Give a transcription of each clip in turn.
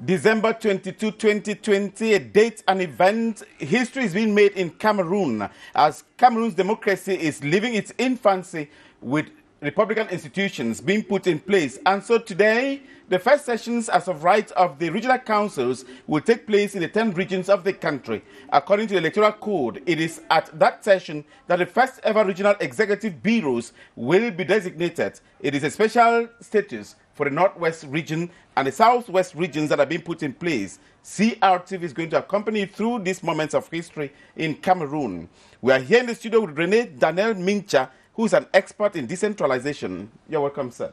December 22, 2020, a date, an event. History is being made in Cameroon as Cameroon's democracy is living its infancy with Republican institutions being put in place. And so today, the first sessions as of right of the regional councils will take place in the 10 regions of the country. According to the Electoral Code, it is at that session that the first ever regional executive bureaus will be designated. It is a special status for the Northwest region and the Southwest regions that are being put in place. CRTV is going to accompany you through these moments of history in Cameroon. We are here in the studio with René Daniel Mincha, who is an expert in decentralization. You're welcome, sir.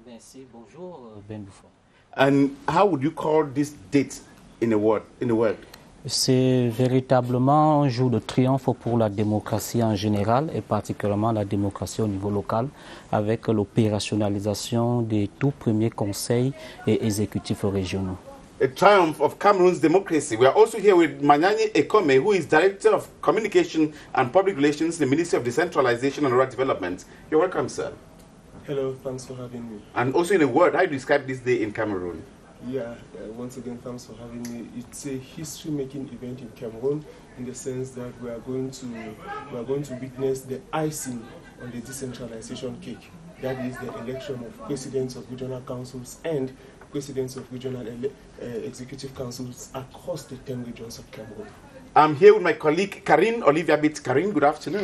Merci. Bonjour, Ben Bouffon. And how would you call this date in a word? C'est véritablement un jour de triomphe pour la démocratie en général et particulièrement la démocratie au niveau local avec l'opérationnalisation des tout premiers conseils et exécutifs régionaux. A triumph of Cameroon's democracy. We are also here with Manyani Ekome, who is Director of Communication and Public Relations in the Ministry of Decentralization and Rural Development. You're welcome, sir. Hello, thanks for having me. And also in a word, how do you describe this day in Cameroon? Yeah, once again, thanks for having me. It's a history-making event in Cameroon in the sense that we are going to witness the icing on the decentralization cake. That is the election of presidents of regional councils and presidents of regional executive councils across the 10 regions of Cameroon. I'm here with my colleague Karine Olivia Bitt. Karine, good afternoon.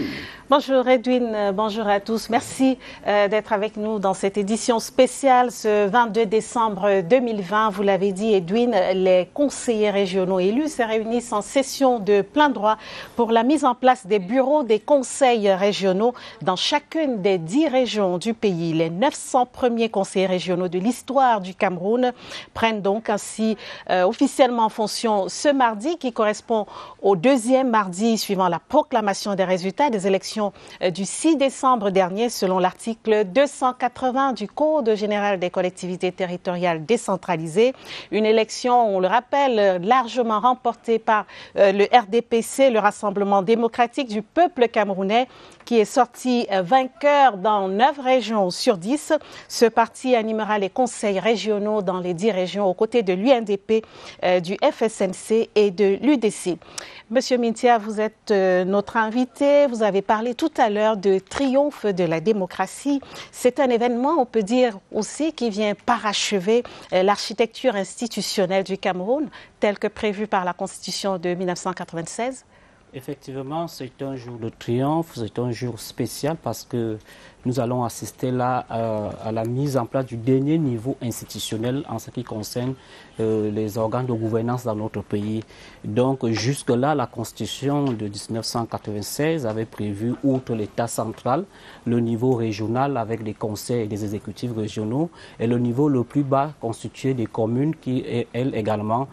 Bonjour Edwin, bonjour à tous. Merci d'être avec nous dans cette édition spéciale ce 22 décembre 2020. Vous l'avez dit Edwin, les conseillers régionaux élus se réunissent en session de plein droit pour la mise en place des bureaux des conseils régionaux dans chacune des 10 régions du pays. Les 900 premiers conseillers régionaux de l'histoire du Cameroun prennent donc ainsi officiellement fonction ce mardi qui correspond au deuxième mardi suivant la proclamation des résultats des élections du 6 décembre dernier selon l'article 280 du Code général des collectivités territoriales décentralisées. Une élection, on le rappelle, largement remportée par le RDPC, le Rassemblement démocratique du peuple camerounais, qui est sorti vainqueur dans 9 régions sur 10. Ce parti animera les conseils régionaux dans les 10 régions aux côtés de l'UNDP, du FSNC et de l'UDC. Monsieur Mintia, vous êtes notre invité. Vous avez parlé tout à l'heure de triomphe de la démocratie. C'est un événement, on peut dire aussi, qui vient parachever l'architecture institutionnelle du Cameroun, telle que prévue par la Constitution de 1996. Effectivement, c'est un jour de triomphe, c'est un jour spécial parce que nous allons assister là à la mise en place du dernier niveau institutionnel en ce qui concerne les organes de gouvernance dans notre pays. Donc jusque-là, la Constitution de 1996 avait prévu, outre l'État central, le niveau régional avec les conseils et les exécutifs régionaux et le niveau le plus bas constitué des communes qui, elles également,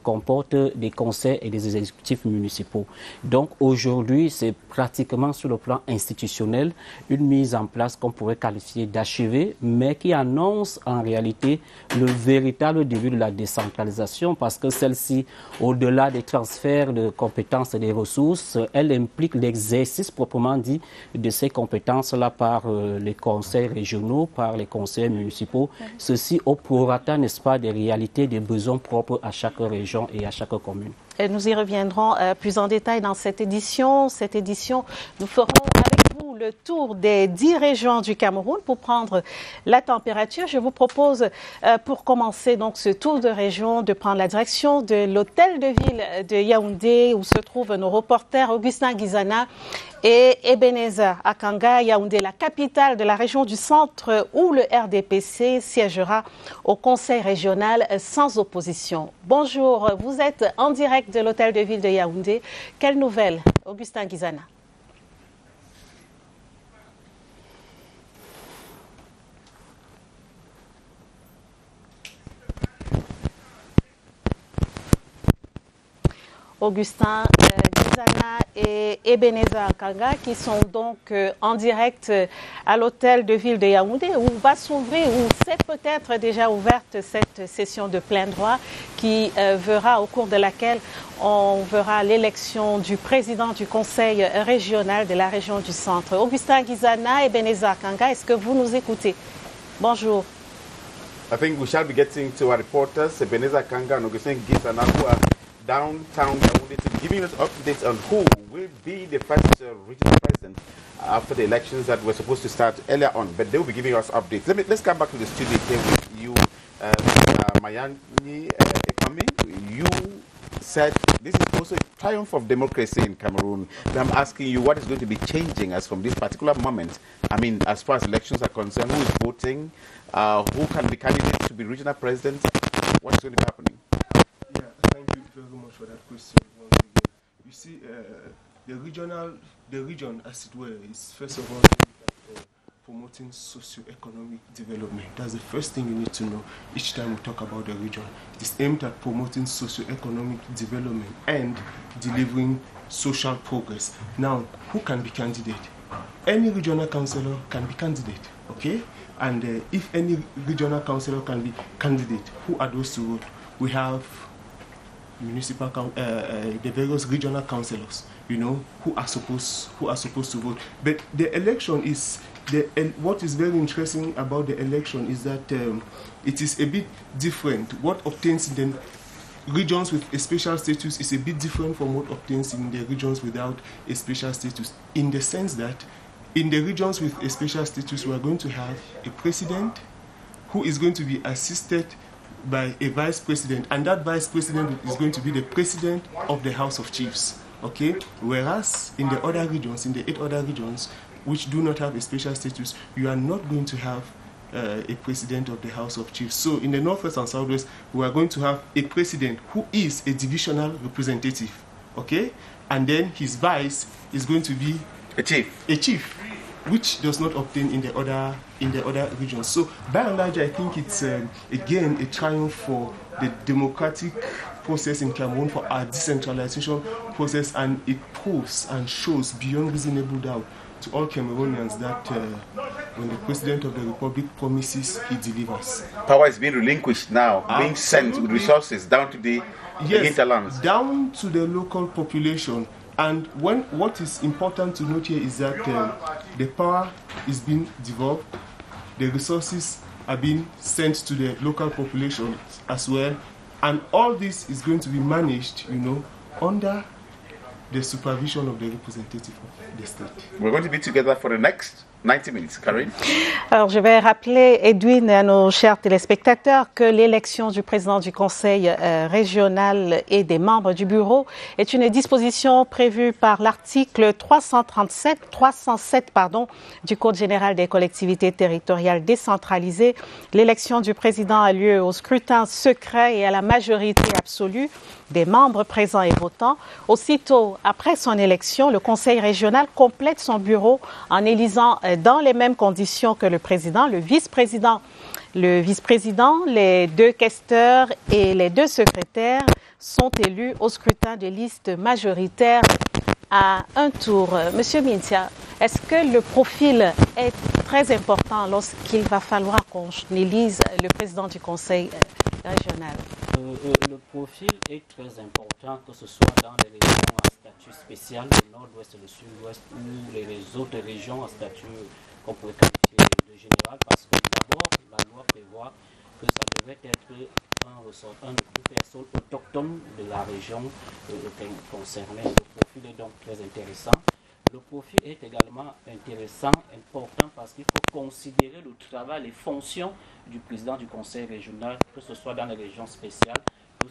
comporte des conseils et des exécutifs municipaux. Donc aujourd'hui, c'est pratiquement sur le plan institutionnel une mise en place qu'on pourrait qualifier d'achevée, mais qui annonce en réalité le véritable début de la décentralisation parce que celle-ci, au-delà des transferts de compétences et des ressources, elle implique l'exercice proprement dit de ces compétences-là par les conseils régionaux, par les conseils municipaux, ceci au prorata, n'est-ce pas, des réalités, des besoins propres à chaque région et à chaque commune. Et nous y reviendrons plus en détail dans cette édition. Cette édition, nous ferons avec vous le tour des 10 régions du Cameroun pour prendre la température. Je vous propose, pour commencer donc ce tour de région, de prendre la direction de l'hôtel de ville de Yaoundé où se trouvent nos reporters Augustin Guizana et Ebenezer Akanga. Yaoundé, la capitale de la région du centre où le RDPC siégera au conseil régional sans opposition. Bonjour, vous êtes en direct de l'hôtel de ville de Yaoundé. Quelle nouvelle, Augustin Guizana? Augustin Guizana et Ebenezer Akanga qui sont donc en direct à l'hôtel de ville de Yaoundé où va s'ouvrir, où s'est peut-être déjà ouverte cette session de plein droit qui verra, au cours de laquelle on verra l'élection du président du conseil régional de la région du centre. Augustin Guizana et Ebenezer Akanga, est-ce que vous nous écoutez? Bonjour. I think we shall be getting to our reporters, Ebenezer Kanga and Augustine Gisana, who are downtown Yaoundé, giving us updates on who will be the first regional president after the elections that were supposed to start earlier on. But they will be giving us updates. Let's come back to the studio here with you, Mayani Ekwame. You said this is also a triumph of democracy in Cameroon. And I'm asking you, what is going to be changing as from this particular moment? I mean, as far as elections are concerned, who is voting? Who can be candidates to be regional president? What's going to be happening? Yeah, thank you very much for that question once again. You see, the region, as it were, is first of all promoting socio-economic development. That's the first thing you need to know each time we talk about the region. It is aimed at promoting socio-economic development and delivering social progress. Now, who can be candidate? Any regional councillor can be candidate, okay? And if any regional councillor can be candidate, who are those to vote? We have municipal, the various regional councillors, you know, who are supposed to vote. But the election is what is very interesting about the election is that it is a bit different. What obtains in the regions with a special status is a bit different from what obtains in the regions without a special status, in the sense that in the regions with a special status, we are going to have a president who is going to be assisted by a vice president, and that vice president is going to be the president of the House of Chiefs. Okay? Whereas in the other regions, in the 8 other regions, which do not have a special status, you are not going to have a president of the House of Chiefs. So in the Northwest and Southwest, we are going to have a president who is a divisional representative. Okay? And then his vice is going to be a chief, which does not obtain in the other regions. So by and large, I think it's again a triumph for the democratic process in Cameroon, for our decentralization process, and it proves and shows beyond reasonable doubt to all Cameroonians that when the President of the Republic promises, he delivers. Power is being relinquished now, being sent with resources down to the hinterlands. Down to the local population. And what is important to note here is that the power is being devolved, the resources are being sent to the local population as well, and all this is going to be managed, you know, under the supervision of the representative of the state. We're going to be together for the next 90 minutes, Karine. Alors, je vais rappeler, Edwin, à nos chers téléspectateurs, que l'élection du président du Conseil régional et des membres du bureau est une disposition prévue par l'article 307 du Code général des collectivités territoriales décentralisées. L'élection du président a lieu au scrutin secret et à la majorité absolue des membres présents et votants. Aussitôt après son élection, le Conseil régional complète son bureau en élisant dans les mêmes conditions que le président, le vice-président. Le vice-président, les 2 questeurs et les 2 secrétaires sont élus au scrutin de liste majoritaire à un tour. Monsieur Mintia, est-ce que le profil est très important lorsqu'il va falloir qu'on élise le président du Conseil régional? Le profil est très important, que ce soit dans les régions à statut spécial, le nord-ouest et le sud-ouest, ou les autres régions à statut qu'on pourrait qualifier de général, parce que d'abord, la loi prévoit que ça devait être une personne autochtone de la région concernée. Le profil est donc très intéressant. Le profil est également intéressant, important, parce qu'il faut considérer le travail, les fonctions du président du conseil régional, que ce soit dans les régions spéciales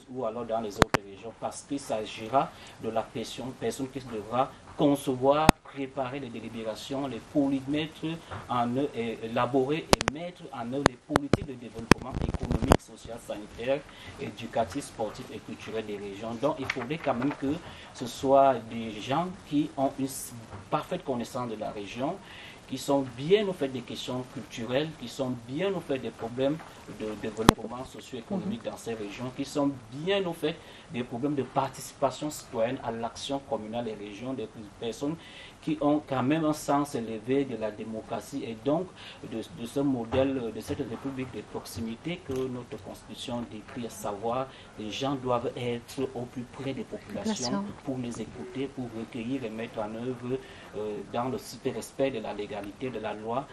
ou alors dans les autres régions, parce qu'il s'agira de la personne qui devra concevoir, préparer les délibérations, les mettre en œuvre, élaborer et mettre en œuvre les politiques de développement économique, social, sanitaire, éducatif, sportif et culturel des régions. Donc il faudrait quand même que ce soit des gens qui ont une parfaite connaissance de la région, qui sont bien au fait des questions culturelles, qui sont bien au fait des problèmes de développement socio-économique dans ces régions, qui sont bien au fait des problèmes de participation citoyenne à l'action communale des régions, des personnes qui ont quand même un sens élevé de la démocratie et donc de ce modèle, de cette république de proximité que notre constitution décrit, à savoir les gens doivent être au plus près des populations pour les écouter, pour recueillir et mettre en œuvre dans le strict respect de la légalité de la loi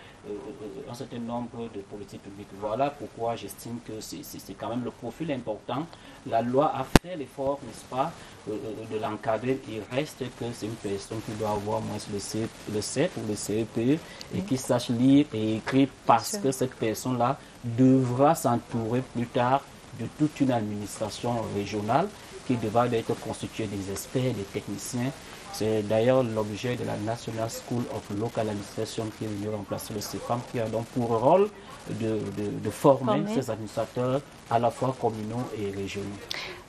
un certain nombre de politiques publiques. Voilà pourquoi j'estime que c'est quand même le profil important. La loi a fait l'effort, n'est-ce pas, de l'encadrer. Il reste que c'est une personne qui doit avoir moins le CEP ou le CEPE et qui sache lire et écrire parce que cette personne-là devra s'entourer plus tard de toute une administration régionale qui devra être constituée des experts, des techniciens. C'est d'ailleurs l'objet de la National School of Local Administration qui est venue remplacer le CEFAM, qui a donc pour rôle de former ces administrateurs à la fois communaux et régionaux.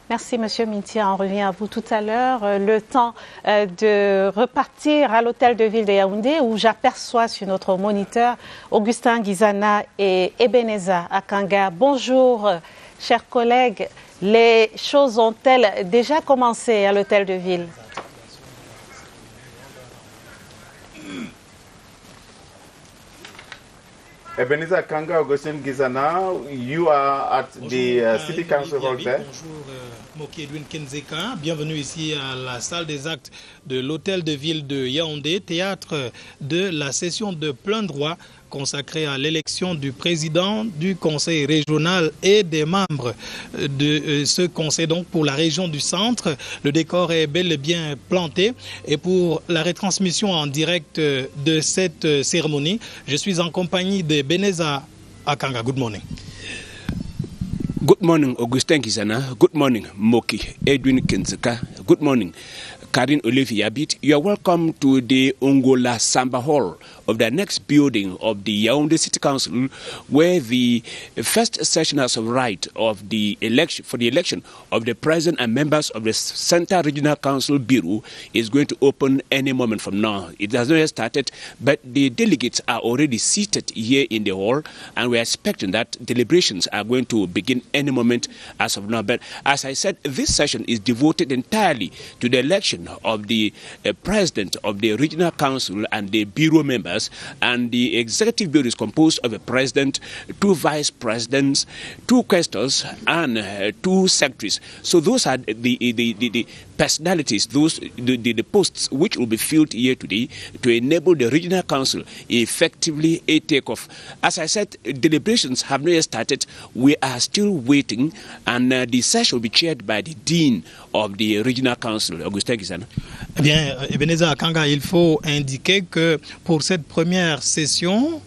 Merci, Monsieur Mintia. On revient à vous tout à l'heure. Le temps de repartir à l'hôtel de ville de Yaoundé, où j'aperçois sur notre moniteur Augustin Guizana et Ebeneza Akanga. Bonjour, chers collègues. Les choses ont-elles déjà commencé à l'hôtel de ville? Ebeneza Akanga, Augustin Guizana, you are at the City Council Hall there. Bonjour, Moki Edwin Kenzeka. Bienvenue ici à la salle des actes de l'hôtel de ville de Yaoundé, théâtre de la session de plein droit consacrée à l'élection du président du conseil régional et des membres de ce conseil donc pour la région du centre. Le décor est bel et bien planté et pour la retransmission en direct de cette cérémonie, je suis en compagnie de Ebeneza Akanga. Good morning. Good morning, Augustin Guizana. Good morning, Moki Edwin Kenzeka. Good morning, Karine Olivier Abit. You are welcome to the Ongola Samba Hall of the next building of the Yaoundé City Council, where the first session has right of the election for the election of the president and members of the Central Regional Council Bureau is going to open any moment from now. It has not yet started, but the delegates are already seated here in the hall, and we are expecting that deliberations are going to begin any moment as of now. But as I said, this session is devoted entirely to the election of the president of the Regional Council and the Bureau members. And the executive bureau is composed of a president, 2 vice presidents, 2 quaestors, and 2 secretaries. So those are the personalities, the posts which will be filled here today to enable the regional council effectively a takeoff. As I said, deliberations have not yet started. We are still waiting, and the session will be chaired by the dean of the regional council, Augustin Guizana. Eh bien, Ebeneza Akanga, il faut indiquer que pour cette première session,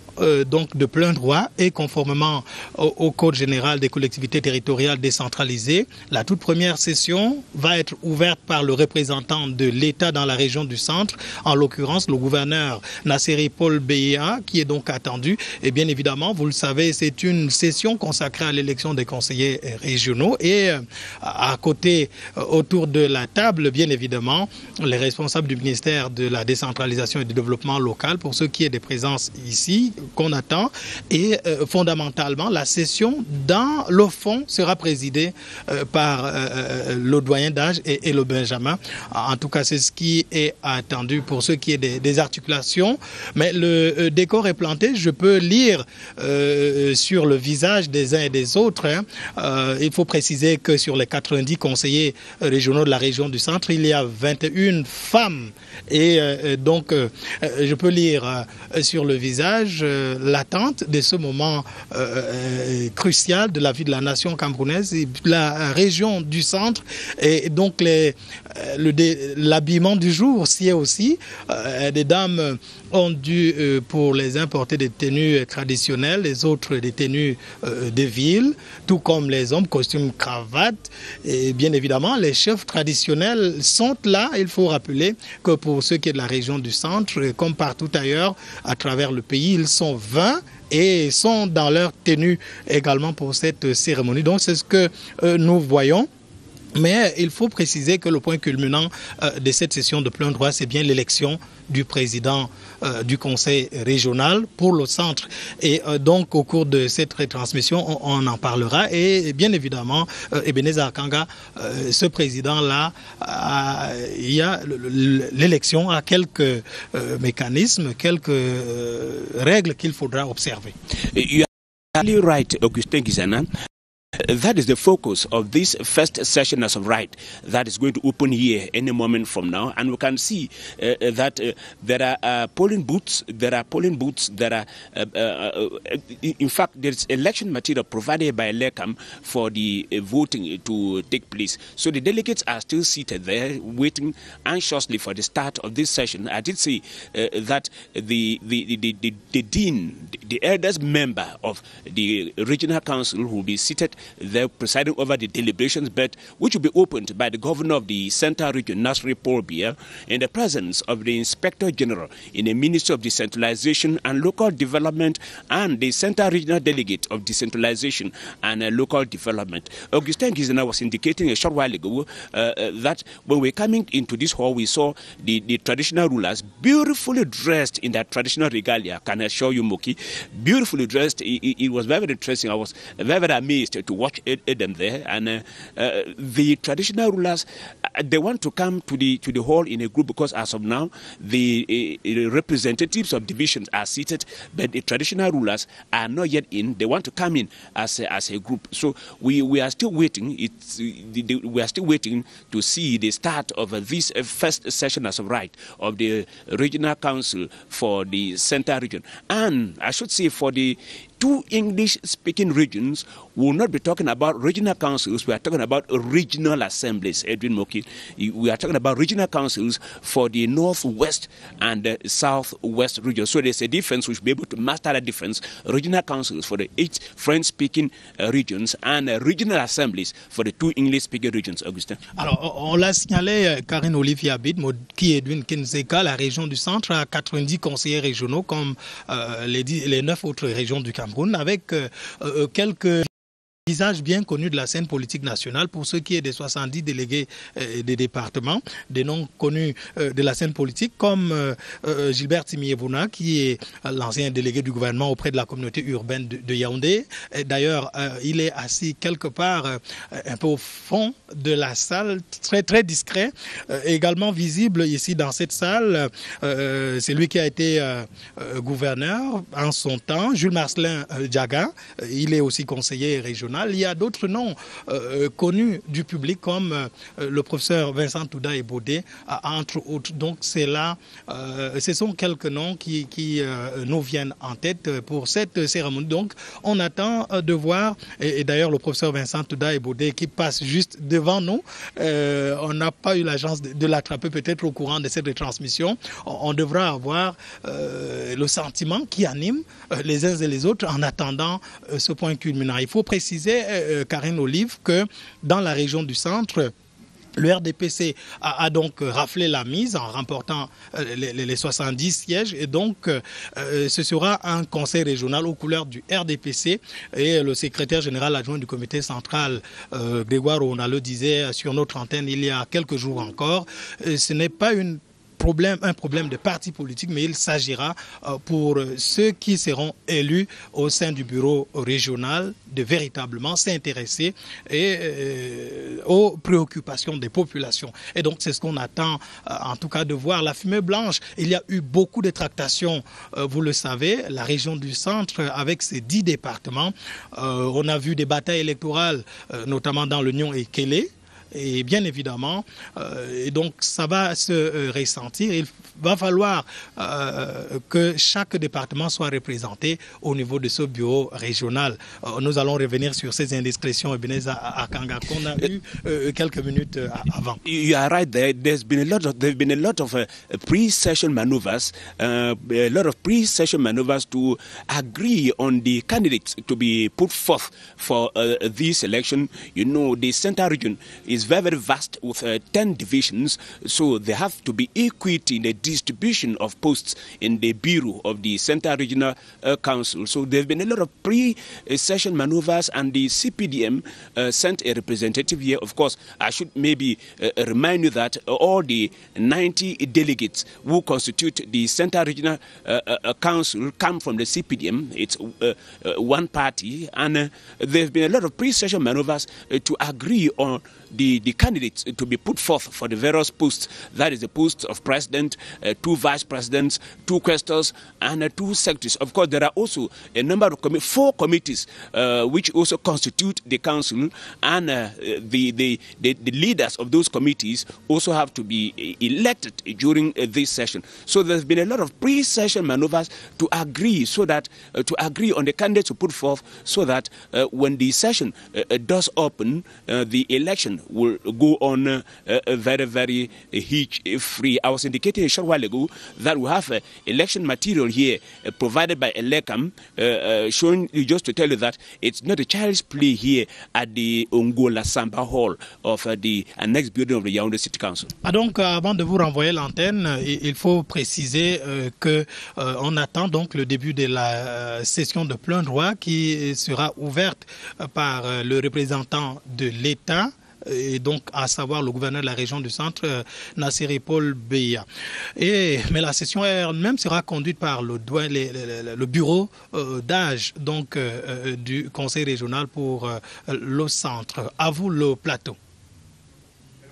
donc de plein droit et conformément au Code général des collectivités territoriales décentralisées, la toute première session va être ouverte par le représentant de l'État dans la région du centre, en l'occurrence le gouverneur Nasseri Paul Beya, qui est donc attendu. Et bien évidemment, vous le savez, c'est une session consacrée à l'élection des conseillers régionaux et à côté, autour de la table, bien évidemment, les responsables du ministère de la décentralisation et du développement local, pour ce qui est des présences ici, qu'on attend, et fondamentalement la session dans le fond sera présidée par le doyen d'âge et le Benjamin. En tout cas, c'est ce qui est attendu pour ce qui est des articulations, mais le décor est planté. Je peux lire sur le visage des uns et des autres, il faut préciser que sur les 90 conseillers régionaux de la région du centre, il y a 21 femmes et donc je peux lire sur le visage l'attente de ce moment crucial de la vie de la nation camerounaise, et la région du centre, et donc l'habillement du jour aussi. Des dames ont dû, pour les importer, des tenues traditionnelles, les autres des tenues de ville, tout comme les hommes, costumes, cravates. Et bien évidemment, les chefs traditionnels sont là. Il faut rappeler que pour ceux qui est de la région du centre, comme partout ailleurs à travers le pays, ils sont 20 et sont dans leur tenue également pour cette cérémonie. Donc c'est ce que nous voyons. Mais il faut préciser que le point culminant de cette session de plein droit, c'est bien l'élection du président du conseil régional pour le centre. Et donc, au cours de cette retransmission, on en parlera. Et bien évidemment, Ebenezer Akanga, ce président-là, il y a l'élection à quelques mécanismes, quelques règles qu'il faudra observer. You are really right, Augustin Gizana. That is the focus of this first session as of right that is going to open here any moment from now, and we can see that there are polling booths. There are polling booths that are, in fact, there is election material provided by LECAM for the voting to take place. So the delegates are still seated there, waiting anxiously for the start of this session. I did say that the dean, the eldest member of the regional council, will be seated there presiding over the deliberations, but which will be opened by the governor of the Central Region, Nasri Paul Biya, in the presence of the Inspector General in the Ministry of Decentralization and Local Development and the Central Regional Delegate of Decentralization and Local Development. Augustin Gizana was indicating a short while ago that when we were coming into this hall, we saw the traditional rulers beautifully dressed in their traditional regalia. Can I show you, Moki? Beautifully dressed. It was very interesting. I was very amazed to watch them there, and the traditional rulers, they want to come to the hall in a group, because as of now the representatives of divisions are seated, but the traditional rulers are not yet in. They want to come in as a group. So we are still waiting. We are still waiting to see the start of this first session as of right of the regional council for the Central Region, and I should say for the two English-speaking regions. We will not be talking about regional councils. We are talking about regional assemblies, Edwin Moki. We are talking about regional councils for the northwest and the southwest region. So there's a difference. We should be able to master that difference. Regional councils for the 8 French-speaking regions and regional assemblies for the 2 English-speaking regions, Augustin. Alors, on l'a signalé, Karine Olivier Abid, qui est Edwin Kenzeka, la région du centre, a 90 conseillers régionaux, comme les 9 autres régions du Cameroun, avec quelques visage bien connu de la scène politique nationale. Pour ce qui est des 70 délégués des départements, des noms connus de la scène politique, comme Gilbert Timiébouna, qui est l'ancien délégué du gouvernement auprès de la communauté urbaine de Yaoundé. D'ailleurs, il est assis quelque part un peu au fond de la salle, très très discret. Également visible ici dans cette salle, c'est lui qui a été gouverneur en son temps, Jules Marcelin Diaga. Il est aussi conseiller régional. Il y a d'autres noms connus du public, comme le professeur Vincent Touda Ebodé, entre autres. Donc c'est là, ce sont quelques noms qui nous viennent en tête pour cette cérémonie. Donc on attend de voir, et d'ailleurs le professeur Vincent Touda Ebodé qui passe juste devant nous, on n'a pas eu la chance de l'attraper peut-être au courant de cette retransmission. On devra avoir le sentiment qui anime les uns et les autres en attendant ce point culminant. Il faut préciser, Karine Olive, que dans la région du centre, le RDPC a donc raflé la mise en remportant les 70 sièges, et donc ce sera un conseil régional aux couleurs du RDPC, et le secrétaire général adjoint du comité central, Grégoire Ona, le disait sur notre antenne il y a quelques jours encore. Ce n'est pas un problème de parti politique, mais il s'agira pour ceux qui seront élus au sein du bureau régional de véritablement s'intéresser aux préoccupations des populations. Et donc c'est ce qu'on attend en tout cas de voir. La fumée blanche, il y a eu beaucoup de tractations, vous le savez, la région du centre avec ses 10 départements. On a vu des batailles électorales, notamment dans l'Union et Kélé. Et bien évidemment, et donc ça va se ressentir. Il va falloir que chaque département soit représenté au niveau de ce bureau régional. Nous allons revenir sur ces indiscrétions, Ebenezer Akanga, qu'on a eu quelques minutes avant. You are right there. There's been a lot of pre-session maneuvers, to agree on the candidates to be put forth for this election. You know, the Central Region is is very, very vast with 10 divisions, so there have to be equity in the distribution of posts in the Bureau of the Central Regional Council. So there have been a lot of pre-session maneuvers, and the CPDM sent a representative here. Of course, I should maybe remind you that all the 90 delegates who constitute the Central Regional Council come from the CPDM. It's one party, and there have been a lot of pre-session maneuvers to agree on the candidates to be put forth for the various posts. That is the post of president, 2 vice presidents, 2 quaestors, and 2 secretaries. Of course, there are also a number of 4 committees which also constitute the council, and the leaders of those committees also have to be elected during this session. So there's been a lot of pre-session maneuvers to agree, so that to agree on the candidates to put forth, so that when the session does open, the election will go on very, very hitch-free. I was indicating a short while ago that we have election material here provided by Elecam, showing you, just to tell you that it's not a child's play here at the Ongola Samba Hall of the next building of the Yaoundé City Council. Donc, avant de vous renvoyer l'antenne, il faut préciser qu'on attend donc le début de la session de plein droit qui sera ouverte par le représentant de l'État, et donc à savoir le gouverneur de la région du centre, Nasseri Paul Beya. Mais la session elle-même sera conduite par le bureau d'âge donc du conseil régional pour le centre. À vous le plateau.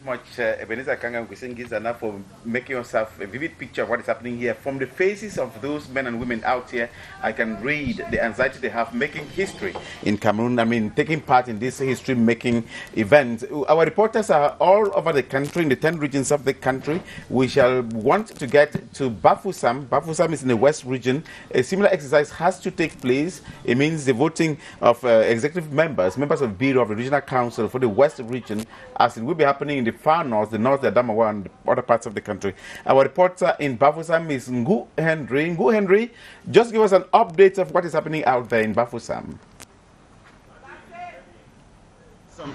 Much, Ebenezer Kanga Ngusengizana, for making yourself a vivid picture of what is happening here. From the faces of those men and women out here, I can read the anxiety they have making history in Cameroon. I mean, taking part in this history-making event. Our reporters are all over the country, in the 10 regions of the country. We shall want to get to Bafoussam. Bafoussam is in the west region. A similar exercise has to take place. It means the voting of executive members of Bureau of the Regional Council for the west region, as it will be happening in the far north, the Adamawa, and other parts of the country. Our reporter in Bafoussam is Ngu Henry. Ngu Henry, just give us an update of what is happening out there in Bafoussam.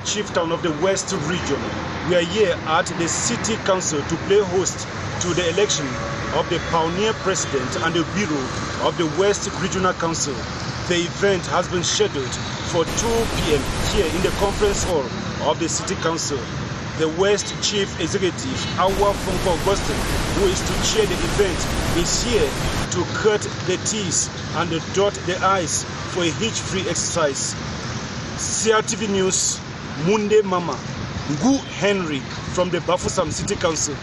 Chief town of the West region. We are here at the City Council to play host to the election of the pioneer president and the Bureau of the West Regional Council. The event has been scheduled for 2 p.m. here in the conference hall of the City Council. The West Chief Executive, Awa Fonko Augustine, who is to chair the event, is here to cut the T's and dot the I's for a hitch-free exercise. CRTV News, Munde Mama, Ngu Henry from the Bafoussam City Council.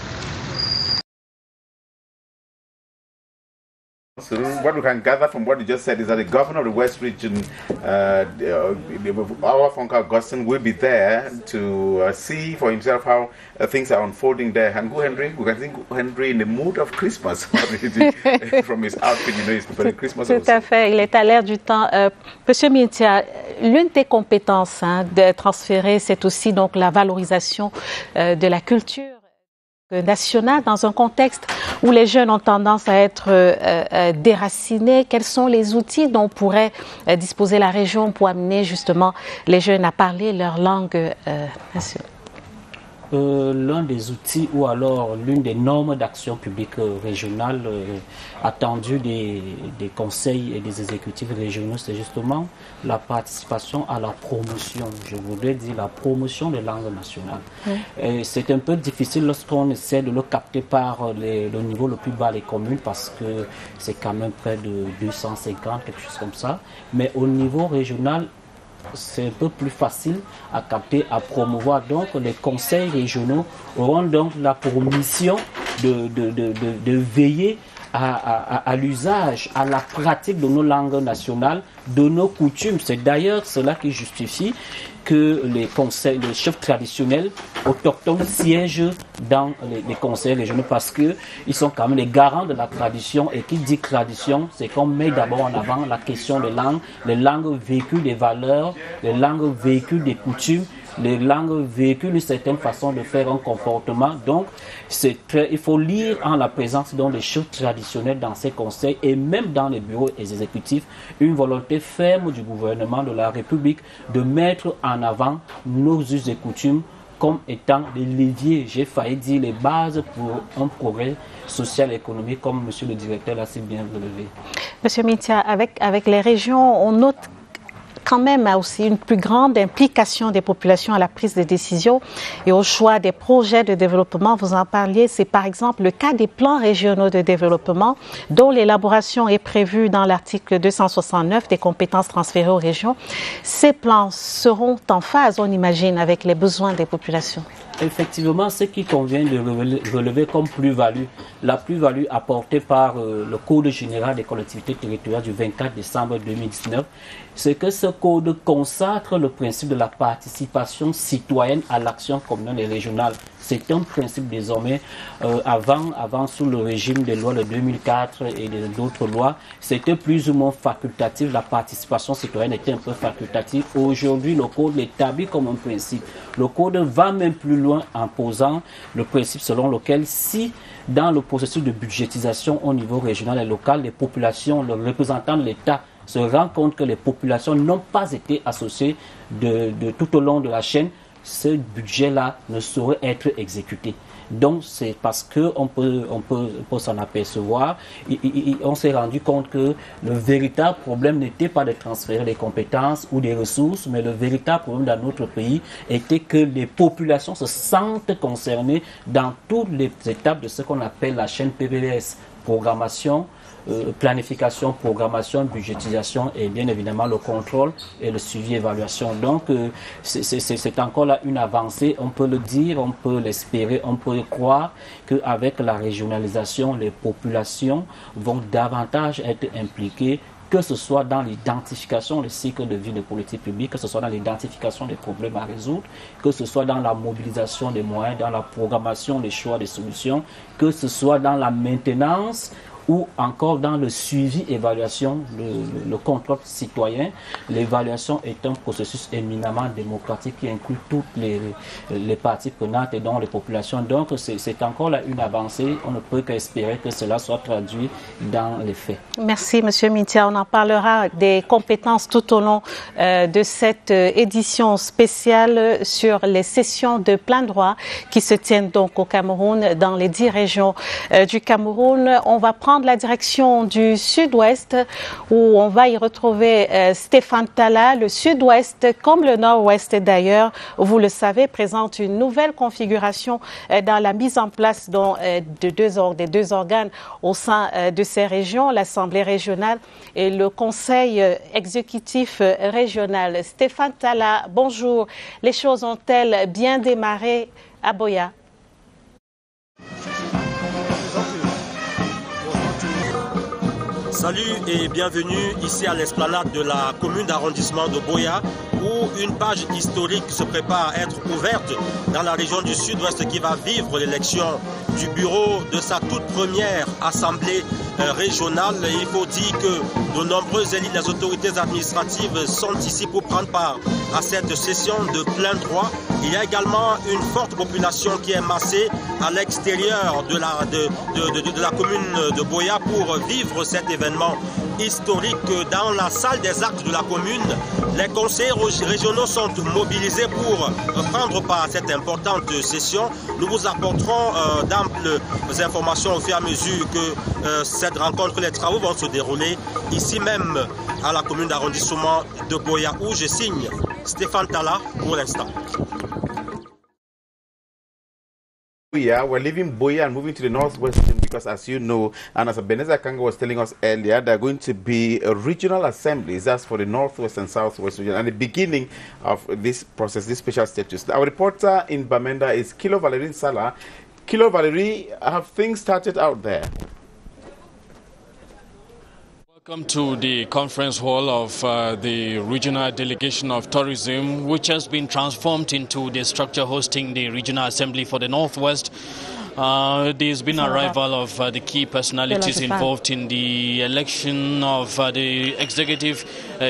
So what we can gather from what you just said is that the governor of the West region, our Fonka Augustine, will be there to see for himself how things are unfolding there. And Ngu Henry, we can see Ngu Henry in the mood of Christmas from his outfit. You know, he's preparing Christmas. Tout à fait, il est à l'air du temps. Monsieur Mintia, l'une des compétences de transférer, c'est aussi donc la valorisation de la culture nationale dans un contexte où les jeunes ont tendance à être déracinés. Quels sont les outils dont pourrait disposer la région pour amener justement les jeunes à parler leur langue nationale? L'un des outils ou alors l'une des normes d'action publique régionale attendues des conseils et des exécutifs régionaux, c'est justement la participation à la promotion, je voudrais dire la promotion des langues nationales. C'est un peu difficile lorsqu'on essaie de le capter par le niveau le plus bas, les communes, parce que c'est quand même près de 250, quelque chose comme ça. Mais au niveau régional, c'est un peu plus facile à capter, à promouvoir. Donc les conseils régionaux auront donc la mission de veiller à l'usage, à la pratique de nos langues nationales, de nos coutumes. C'est d'ailleurs cela qui justifie que les chefs traditionnels autochtones siègent dans les conseils régionaux, parce qu'ils sont quand même les garants de la tradition, et qui dit tradition, c'est qu'on met d'abord en avant la question des langues. Les langues véhiculent des valeurs, les langues véhiculent des coutumes, les langues véhiculent une certaine façon de faire un comportement. Donc il faut lire en la présence des chefs traditionnels dans ces conseils, et même dans les bureaux exécutifs, une volonté ferme du gouvernement de la République de mettre en avant nos us et coutumes comme étant les leviers, j'ai failli dire les bases pour un progrès social et économique, comme monsieur le directeur l'a si bien relevé. Monsieur Mintia, avec les régions, on note quand même aussi une plus grande implication des populations à la prise de décision et au choix des projets de développement. Vous en parliez, c'est par exemple le cas des plans régionaux de développement dont l'élaboration est prévue dans l'article 269 des compétences transférées aux régions. Ces plans seront en phase, on imagine, avec les besoins des populations. Effectivement, ce qui convient de relever comme plus-value, la plus-value apportée par le Code général des collectivités territoriales du 24 décembre 2019, c'est que ce code consacre le principe de la participation citoyenne à l'action communale et régionale. C'est un principe désormais, avant sous le régime des lois de 2004 et d'autres lois, c'était plus ou moins facultatif, la participation citoyenne était un peu facultative. Aujourd'hui, le code l'établit comme un principe. Le code va même plus loin en posant le principe selon lequel si dans le processus de budgétisation au niveau régional et local, les populations, le représentant de l'État se rend compte que les populations n'ont pas été associées de tout au long de la chaîne, ce budget-là ne saurait être exécuté. Donc c'est parce qu'on peut s'en apercevoir. On s'est rendu compte que le véritable problème n'était pas de transférer les compétences ou des ressources, mais le véritable problème dans notre pays était que les populations se sentent concernées dans toutes les étapes de ce qu'on appelle la chaîne PPS, programmation, planification, programmation, budgétisation et bien évidemment le contrôle et le suivi évaluation. Donc c'est encore là une avancée, on peut le dire, on peut l'espérer, on peut croire qu'avec la régionalisation, les populations vont davantage être impliquées, que ce soit dans l'identification des cycles de vie de politique publique, que ce soit dans l'identification des problèmes à résoudre, que ce soit dans la mobilisation des moyens, dans la programmation des choix des solutions, que ce soit dans la maintenance ou encore dans le suivi, évaluation, le contrôle citoyen. L'évaluation est un processus éminemment démocratique qui inclut toutes les parties prenantes et dont les populations. Donc c'est encore là une avancée. On ne peut qu'espérer que cela soit traduit dans les faits. Merci M. Mintia. On en parlera des compétences tout au long de cette édition spéciale sur les sessions de plein droit qui se tiennent donc au Cameroun, dans les 10 régions du Cameroun. On va prendre la direction du sud-ouest où on va y retrouver Stéphane Talla. Le sud-ouest, comme le nord-ouest d'ailleurs, vous le savez, présente une nouvelle configuration dans la mise en place des deux organes au sein de ces régions, l'Assemblée régionale et le Conseil exécutif régional. Stéphane Talla, bonjour. Les choses ont-elles bien démarré à Boya? Salut et bienvenue ici à l'esplanade de la commune d'arrondissement de Boya, où une page historique se prépare à être ouverte dans la région du sud-ouest qui va vivre l'élection du bureau de sa toute première assemblée régionale. Et il faut dire que de nombreux élus des autorités administratives sont ici pour prendre part à cette session de plein droit. Il y a également une forte population qui est massée à l'extérieur de la commune de Boya pour vivre cet événement historique. Dans la salle des actes de la commune, les conseillers régionaux sont mobilisés pour prendre part à cette importante session. Nous vous apporterons d'amples informations au fur et à mesure que cette rencontre, les travaux vont se dérouler ici même à la commune d'arrondissement de Boya, où je signe Stéphane Talla pour l'instant. Boya, we're leaving Boya and moving to the northwest because, as you know, and as Ebenezer Kanga was telling us earlier, there are going to be regional assemblies. That's for the northwest and southwest region, and the beginning of this process, this special status. Our reporter in Bamenda is Kilo Valerie Salah. Kilo Valerie, have things started out there? Welcome to the conference hall of the Regional Delegation of Tourism, which has been transformed into the structure hosting the Regional Assembly for the Northwest. There's been arrival of the key personalities involved in the election of the executive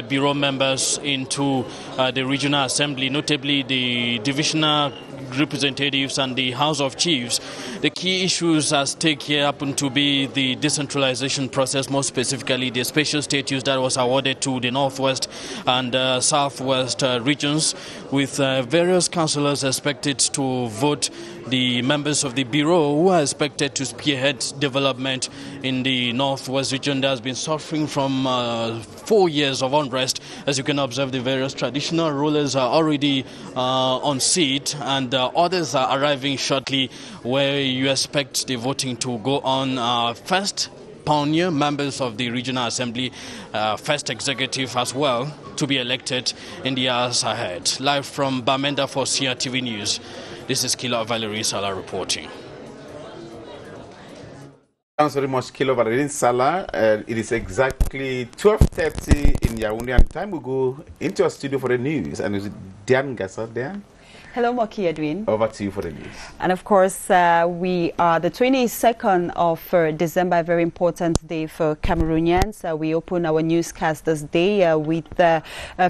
bureau members into the Regional Assembly, notably the divisional Representatives and the House of Chiefs. The key issues at stake here happen to be the decentralization process, more specifically the special status that was awarded to the Northwest and Southwest regions, with various councillors expected to vote the members of the Bureau who are expected to spearhead development in the Northwest region that has been suffering from 4 years of unrest. As you can observe, the various traditional rulers are already on seat, and others are arriving shortly, where you expect the voting to go on. First pioneer members of the Regional Assembly, first executive as well, to be elected in the hours ahead. Live from Bamenda for CRTV News, this is Kilo Valerie Salah reporting. Thanks very much, Kilo Valerie Salah. It is exactly 12:30 in Yaoundé, and time we go into our studio for the news. And it's Diane Gassa. Diane? Hello, Moki Edwin. Over to you for the news. And of course, we are the 22nd of December, a very important day for Cameroonians. We open our newscast this day with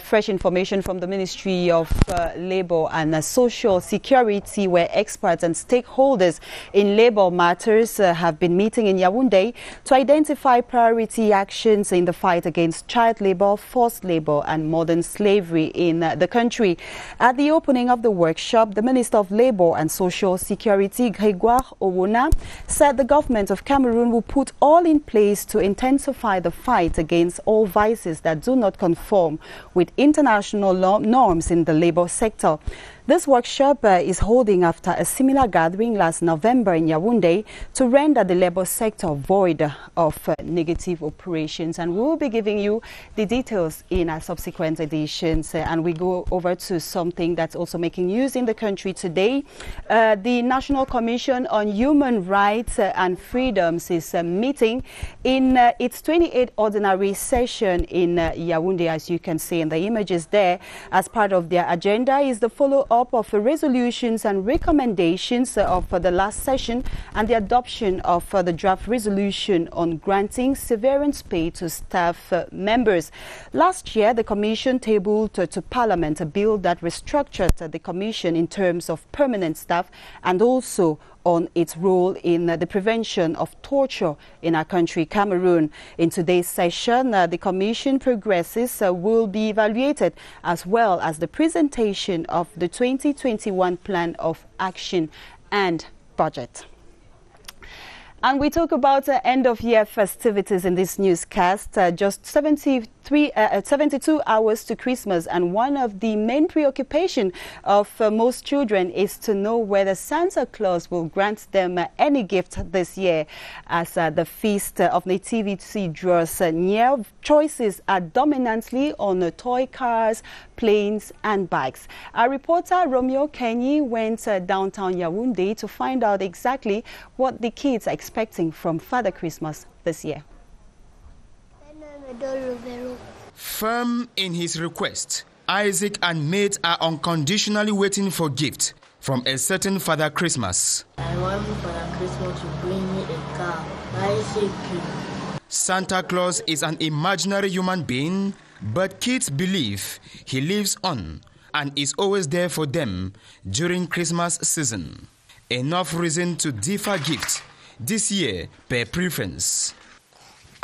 fresh information from the Ministry of Labour and Social Security, where experts and stakeholders in labour matters have been meeting in Yaoundé to identify priority actions in the fight against child labour, forced labour and modern slavery in the country. At the opening of the workshop, the Minister of Labour and Social Security, Grégoire Owona, said the government of Cameroon will put all in place to intensify the fight against all vices that do not conform with international norms in the labour sector. This workshop is holding after a similar gathering last November in Yaoundé to render the labour sector void of negative operations. And we will be giving you the details in our subsequent editions. And we go over to something that's also making news in the country today. The National Commission on Human Rights and Freedoms is meeting in its 28th ordinary session in Yaoundé, as you can see in the images there. As part of their agenda is the follow-up of resolutions and recommendations of the last session and the adoption of the draft resolution on granting severance pay to staff members. Last year, the Commission tabled to Parliament a bill that restructured the Commission in terms of permanent staff and also on its role in the prevention of torture in our country, Cameroon. In today's session, the Commission progresses will be evaluated, as well as the presentation of the 2021 Plan of Action and Budget. And we talk about end-of-year festivities in this newscast. Just 72 hours to Christmas, and one of the main preoccupations of most children is to know whether Santa Claus will grant them any gift this year. As the Feast of Nativity draws near, choices are dominantly on toy cars, planes and bikes. Our reporter Romeo Kenny went downtown Yaoundé to find out exactly what the kids are expecting from Father Christmas this year. Firm in his request, Isaac and mate are unconditionally waiting for gifts from a certain Father Christmas. I want Father Christmas to bring me a car. Santa Claus is an imaginary human being, but kids believe he lives on and is always there for them during Christmas season. Enough reason to differ gifts this year per preference.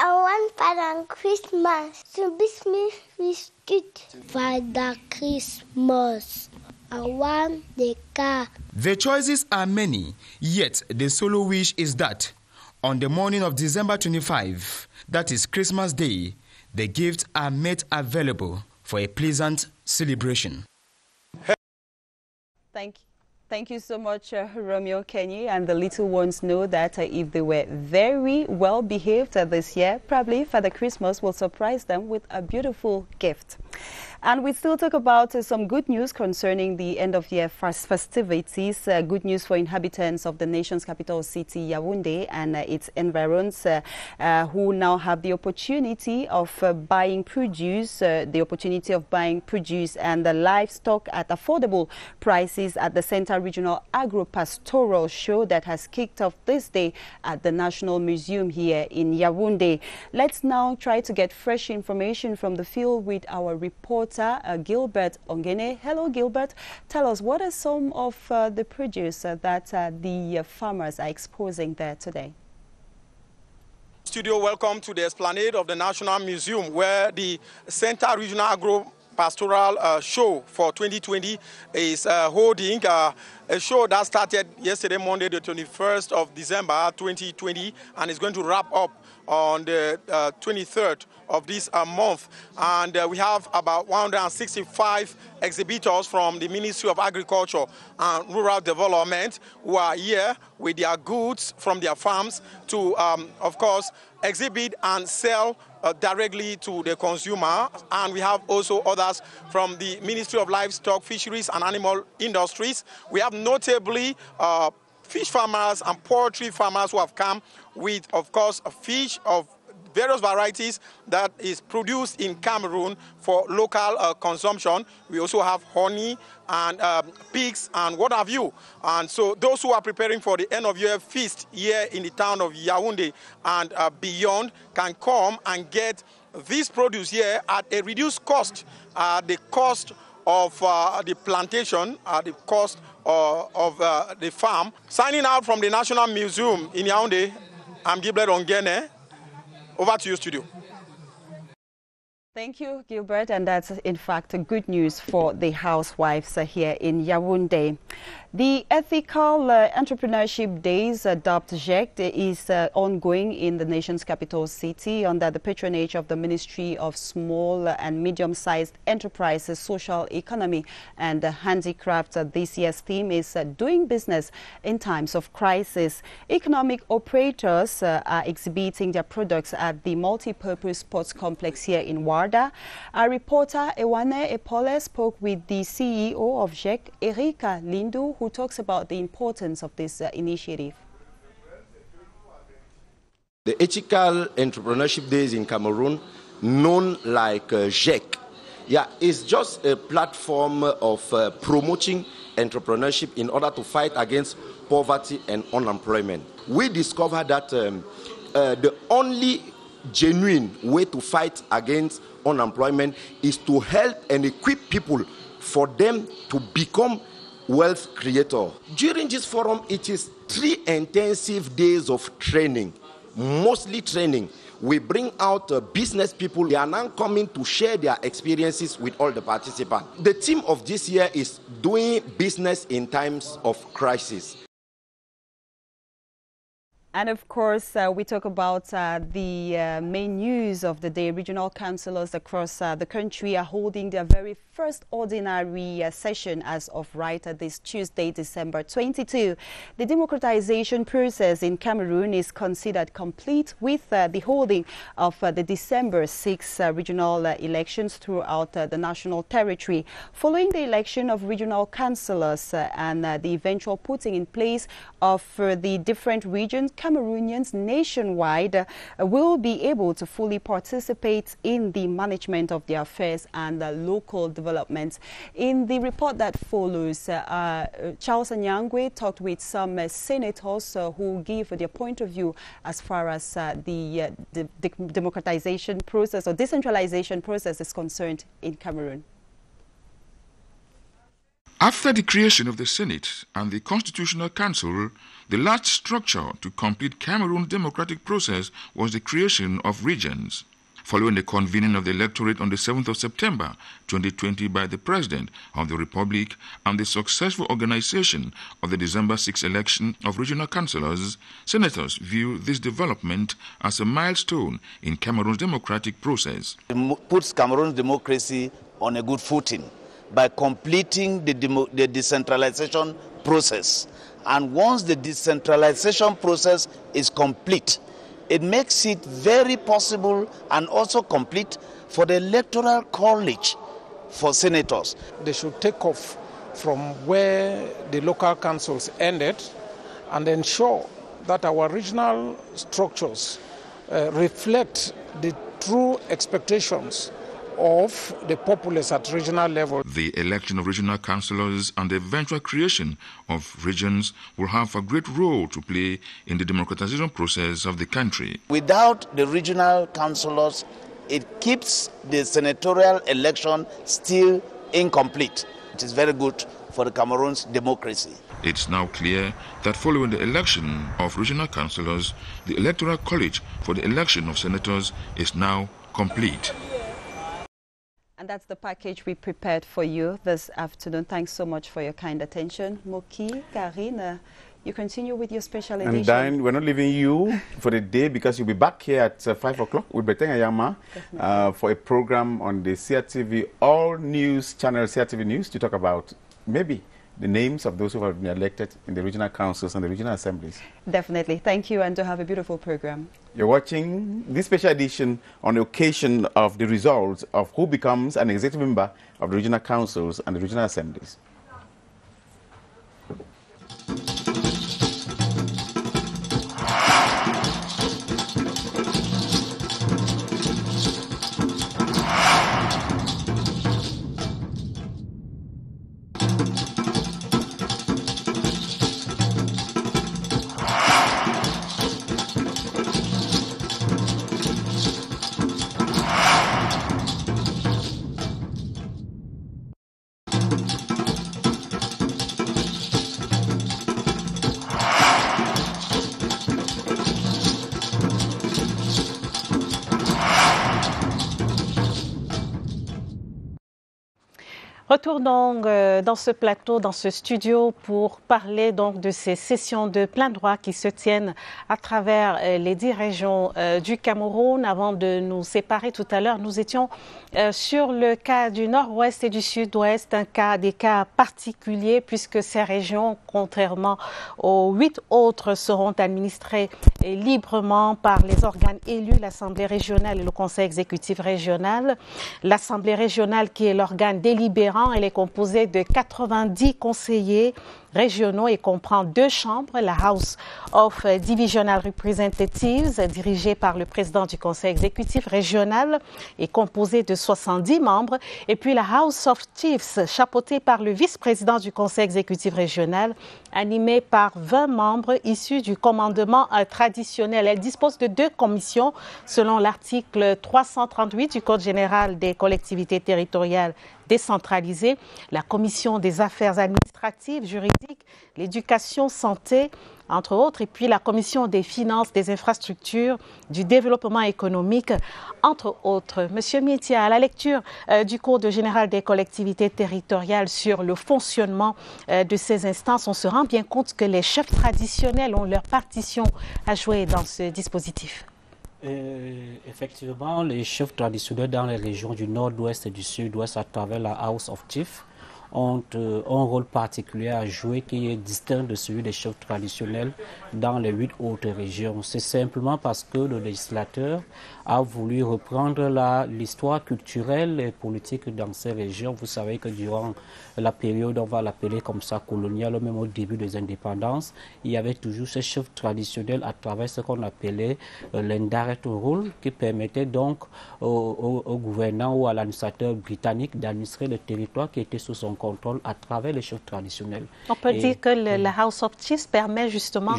I want Father Christmas to bless me with gift. Father Christmas, I want the car. The choices are many, yet the solo wish is that on the morning of December 25, that is Christmas Day, the gifts are made available for a pleasant celebration. Thank you so much, Romeo Kenny. And the little ones know that if they were very well behaved this year, probably Father Christmas will surprise them with a beautiful gift. And we still talk about some good news concerning the end-of-year festivities. Good news for inhabitants of the nation's capital city, Yaoundé, and its environs, who now have the opportunity of buying produce, and the livestock at affordable prices at the center Center Regional Agro-Pastoral Show that has kicked off this day at the National Museum here in Yaoundé. Let's now try to get fresh information from the field with our reporter, Gilbert Ongene. Hello, Gilbert. Tell us, what are some of the produce that the farmers are exposing there today? Studio, welcome to the Esplanade of the National Museum, where the Center Regional Agro-Pastoral Show for 2020 is holding a show that started yesterday, Monday, the 21st of December 2020, and is going to wrap up on the 23rd of this month. And we have about 165 exhibitors from the Ministry of Agriculture and Rural Development who are here with their goods from their farms to, of course, exhibit and sell directly to the consumer. And we have also others from the Ministry of Livestock, Fisheries and Animal Industries. We have notably fish farmers and poultry farmers who have come with, of course, a fish of various varieties that is produced in Cameroon for local consumption. We also have honey and pigs and what have you. And so those who are preparing for the end of year feast here in the town of Yaoundé and beyond can come and get this produce here at a reduced cost. The cost of the plantation, the cost of the farm. Signing out from the National Museum in Yaoundé, I'm Gilbert Ongene. Over to you, studio. Thank you, Gilbert, and that's in fact good news for the housewives here in Yaoundé. The Ethical Entrepreneurship Days, dubbed GEC, is ongoing in the nation's capital city under the patronage of the Ministry of Small and Medium-Sized Enterprises, Social Economy and Handicraft. This year's theme is doing business in times of crisis. Economic operators are exhibiting their products at the multi-purpose sports complex here in Warda. Our reporter Ewane Epole spoke with the CEO of GEC, Erika Lindu, who talks about the importance of this initiative. The Ethical Entrepreneurship Days in Cameroon, known like GEC, is just a platform of promoting entrepreneurship in order to fight against poverty and unemployment. We discovered that the only genuine way to fight against unemployment is to help and equip people for them to become wealth creator. During this forum, it is 3 intensive days of training, mostly training. We bring out business people. They are now coming to share their experiences with all the participants. The theme of this year is doing business in times of crisis. And of course, we talk about the main news of the day. Regional councillors across the country are holding their very first ordinary session as of this Tuesday, December 22. The democratization process in Cameroon is considered complete with the holding of the December 6 regional elections throughout the national territory. Following the election of regional councillors and the eventual putting in place of the different regions, Cameroonians nationwide will be able to fully participate in the management of their affairs and local development. In the report that follows, Charles Anyangwe talked with some senators who gave their point of view as far as the democratization process or decentralization process is concerned in Cameroon. After the creation of the Senate and the Constitutional Council, the last structure to complete Cameroon's democratic process was the creation of regions. Following the convening of the electorate on the 7th of September 2020 by the President of the Republic and the successful organization of the December 6 election of regional councillors, senators view this development as a milestone in Cameroon's democratic process. It puts Cameroon's democracy on a good footing by completing the decentralization process. And once the decentralization process is complete, it makes it very possible and also complete for the electoral college for senators. They should take off from where the local councils ended and ensure that our regional structures reflect the true expectations of the populace at regional level. The election of regional councillors and the eventual creation of regions will have a great role to play in the democratization process of the country. Without the regional councillors, it keeps the senatorial election still incomplete. It is very good for the Cameroon's democracy. It's now clear that following the election of regional councillors, the electoral college for the election of senators is now complete. And that's the package we prepared for you this afternoon. Thanks so much for your kind attention. Moki, Karine, you continue with your special edition. And Diane, we're not leaving you for the day because you'll be back here at 5 o'clock with Beteng Ayama for a program on the CRTV All News channel, CRTV News, to talk about maybe the names of those who have been elected in the regional councils and the regional assemblies. Definitely. Thank you, and to have a beautiful program. You're watching this special edition on the occasion of the results of who becomes an executive member of the regional councils and the regional assemblies. Retournons dans ce plateau, dans ce studio, pour parler donc de ces sessions de plein droit qui se tiennent à travers les 10 régions du Cameroun. Avant de nous séparer tout à l'heure, nous étions sur le cas du nord-ouest et du sud-ouest, des cas particuliers puisque ces régions, contrairement aux 8 autres, seront administrées librement par les organes élus, l'Assemblée régionale et le Conseil exécutif régional. L'Assemblée régionale, qui est l'organe délibérant, elle est composée de 90 conseillers régionaux et comprend 2 chambres, la House of Divisional Representatives, dirigée par le président du Conseil exécutif régional, est composée de 70 membres, et puis la House of Chiefs, chapeautée par le vice-président du Conseil exécutif régional, animée par 20 membres issus du commandement traditionnel. Elle dispose de 2 commissions selon l'article 338 du Code général des collectivités territoriales décentralisées, la commission des affaires administratives, juridiques, l'éducation, santé, entre autres, et puis la commission des finances, des infrastructures, du développement économique, entre autres. Monsieur Mietia, à la lecture du Code général des collectivités territoriales sur le fonctionnement de ces instances, on se rend bien compte que les chefs traditionnels ont leur partition à jouer dans ce dispositif. Effectivement, les chefs traditionnels dans les régions du nord-ouest et du sud-ouest à travers la House of Chiefs ont un rôle particulier à jouer qui est distinct de celui des chefs traditionnels dans les 8 autres régions. C'est simplement parce que le législateur a voulu reprendre l'histoire culturelle et politique dans ces régions. Vous savez que durant la période, on va l'appeler comme ça, coloniale, même au début des indépendances, il y avait toujours ces chefs traditionnels à travers ce qu'on appelait l'indirect rule, qui permettait donc au gouvernant ou à l'administrateur britannique d'administrer le territoire qui était sous son contrôle à travers les chefs traditionnels. On peut dire que la House of Chiefs permet justement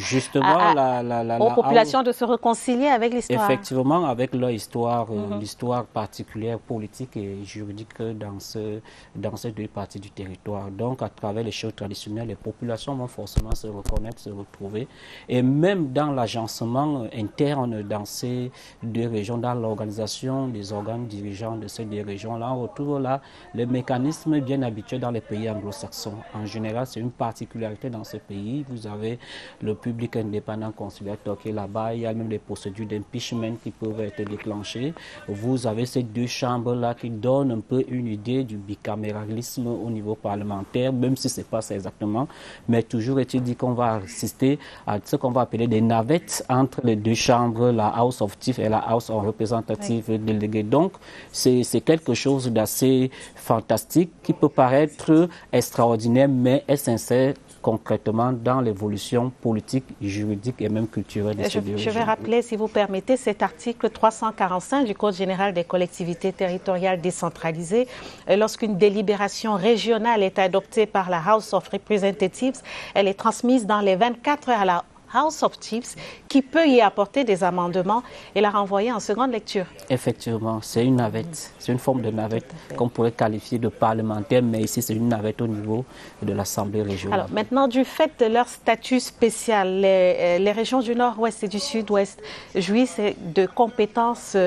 aux populations de se réconcilier avec l'histoire. Effectivement, avec leur histoire, l'histoire particulière, politique et juridique dans ces 2 parties du territoire. Donc, à travers les chefs traditionnels, les populations vont forcément se reconnaître, se retrouver. Et même dans l'agencement interne dans ces 2 régions, dans l'organisation des organes dirigeants de ces 2 régions-là, on retrouve là les mécanismes bien habitués dans les pays anglo-saxons. En général, c'est une particularité dans ces pays. Vous avez le public indépendant conciliateur qui est là-bas. Il y a même des procédures d'impeachment qui peuvent être déclenchées. Vous avez ces 2 chambres-là qui donnent un peu une idée du bicaméralisme au niveau parlementaire, même si ce n'est pas ça exactement. Mais toujours est-il dit qu'on va assister à ce qu'on va appeler des navettes entre les 2 chambres, la House of Chiefs et la House of Representative Delegate. Donc, c'est quelque chose d'assez fantastique qui peut paraître extraordinaire, mais est sincère concrètement dans l'évolution politique, juridique et même culturelle de ces deux régions. Je vais rappeler, si vous permettez, cet article 345 du Code général des collectivités territoriales décentralisées. Lorsqu'une délibération régionale est adoptée par la House of Representatives, elle est transmise dans les 24 heures à la House of Chiefs, qui peut y apporter des amendements et la renvoyer en seconde lecture. Effectivement, c'est une navette, c'est une forme de navette qu'on pourrait qualifier de parlementaire, mais ici c'est une navette au niveau de l'Assemblée régionale. Alors maintenant, du fait de leur statut spécial, les régions du Nord-Ouest et du Sud-Ouest jouissent de compétences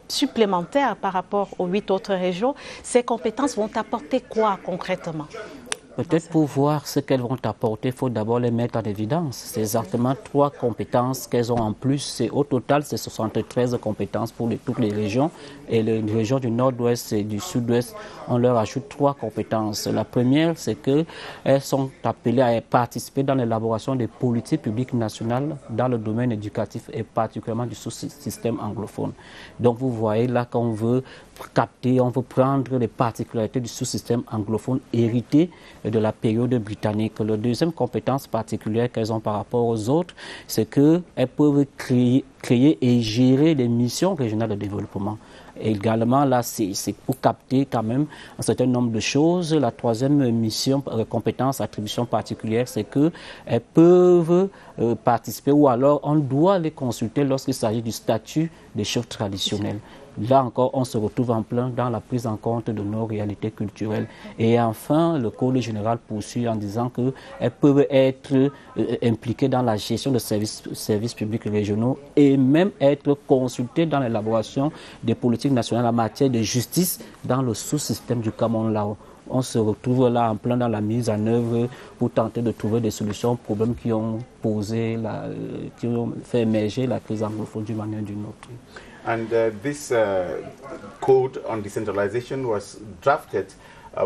supplémentaires par rapport aux 8 autres régions. Ces compétences vont apporter quoi concrètement ? Peut-être pour voir ce qu'elles vont apporter, il faut d'abord les mettre en évidence. C'est exactement 3 compétences qu'elles ont en plus. Au total, c'est 73 compétences pour toutes les régions. Et les régions du Nord-Ouest et du Sud-Ouest, on leur ajoute 3 compétences. La première, c'est qu'elles sont appelées à participer dans l'élaboration des politiques publiques nationales dans le domaine éducatif et particulièrement du sous-système anglophone. Donc vous voyez là qu'on veut capter, on veut prendre les particularités du sous-système anglophone hérité de la période britannique. La deuxième compétence particulière qu'elles ont par rapport aux autres, c'est qu'elles peuvent créer et gérer des missions régionales de développement. Et également, là, c'est pour capter quand même un certain nombre de choses. La troisième mission, compétence, attribution particulière, c'est qu'elles peuvent participer ou alors on doit les consulter lorsqu'il s'agit du statut des chefs traditionnels. Là encore, on se retrouve en plein dans la prise en compte de nos réalités culturelles. Et enfin, le Code général poursuit en disant qu'elles peuvent être impliquées dans la gestion de services publics régionaux et même être consultées dans l'élaboration des politiques nationales en matière de justice dans le sous-système du Common Law. On se retrouve là en plein dans la mise en œuvre pour tenter de trouver des solutions aux problèmes qui ont qui ont fait émerger la crise anglophone d'une manière ou d'une autre. And this code on decentralization was drafted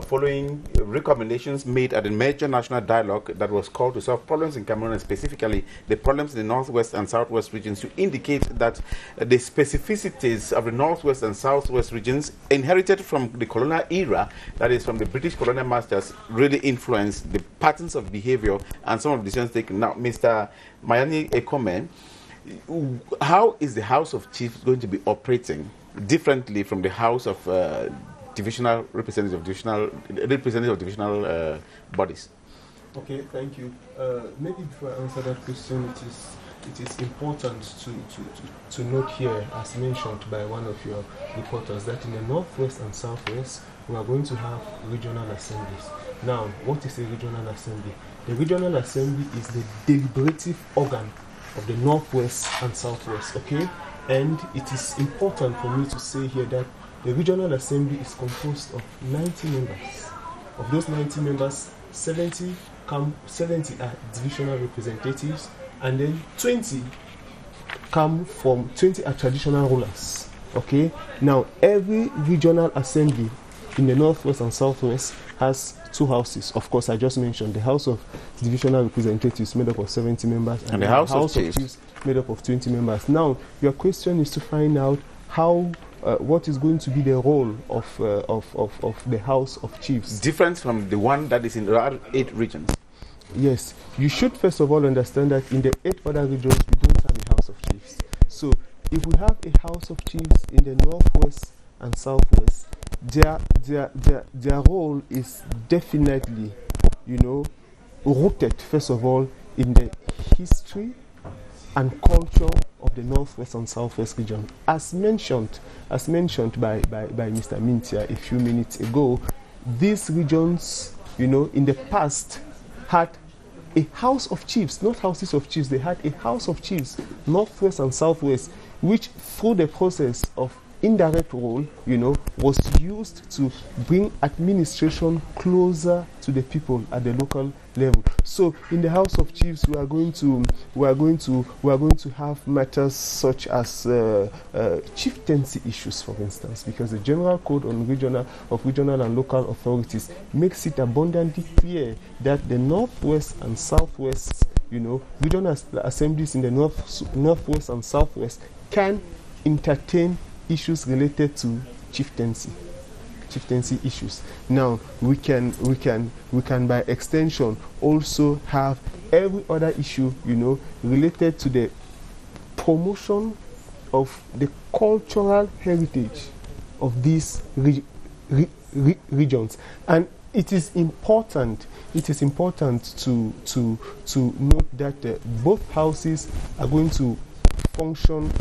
following recommendations made at the major national dialogue that was called to solve problems in Cameroon, and specifically the problems in the Northwest and Southwest regions, to indicate that the specificities of the Northwest and Southwest regions inherited from the colonial era, that is from the British colonial masters, really influenced the patterns of behavior and some of the decisions taken. Now, Mr. Mayani Ekome, how is the House of Chiefs going to be operating differently from the House of divisional representatives of divisional bodies? Okay, thank you. Maybe before I answer that question, it is important to note here, as mentioned by one of your reporters, that in the Northwest and Southwest, we are going to have regional assemblies. Now, what is a regional assembly? The regional assembly is the deliberative organ of the Northwest and Southwest, okay? And it is important for me to say here that the regional assembly is composed of 90 members. Of those 90 members, 70 are divisional representatives, and then 20 are traditional rulers, okay? Now, every regional assembly in the Northwest and Southwest has 2 houses. Of course, I just mentioned the House of Divisional Representatives made up of 70 members and the House of Chiefs made up of 20 members. Now, your question is to find out how what is going to be the role of the House of Chiefs. Different from the one that is in the 8 regions. Yes, you should first of all understand that in the 8 other regions we don't have a House of Chiefs. So if we have a House of Chiefs in the Northwest and Southwest, their role is definitely, rooted first of all in the history and culture of the Northwest and Southwest region. As mentioned by Mr. Mintia a few minutes ago, these regions, in the past had a House of Chiefs, not houses of chiefs. They had a House of Chiefs, Northwest and Southwest, which through the process of indirect role, was used to bring administration closer to the people at the local level. So in the House of Chiefs, we are going to have matters such as chieftaincy issues, for instance, because the General Code on regional and local authorities makes it abundantly clear that the Northwest and Southwest, regional assemblies in the Northwest and Southwest can entertain issues related to chieftaincy. chieftaincy issues. Now we can by extension also have every other issue, you know, related to the promotion of the cultural heritage of these regions. And it is important to note that both houses are going to function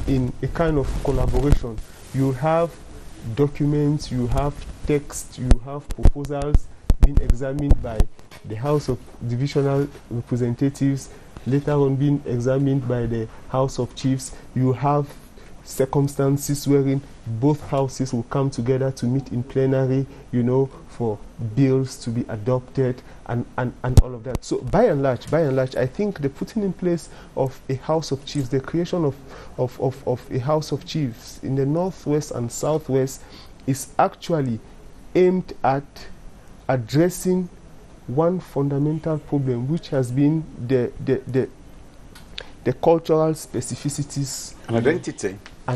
in a kind of collaboration. You have documents, you have text, you have proposals being examined by the House of Divisional Representatives, later on being examined by the House of Chiefs. You have circumstances wherein both houses will come together to meet in plenary, you know, for bills to be adopted and all of that. So by and large, I think the putting in place of a House of Chiefs, the creation of a House of Chiefs in the Northwest and Southwest is actually aimed at addressing one fundamental problem, which has been the cultural specificities and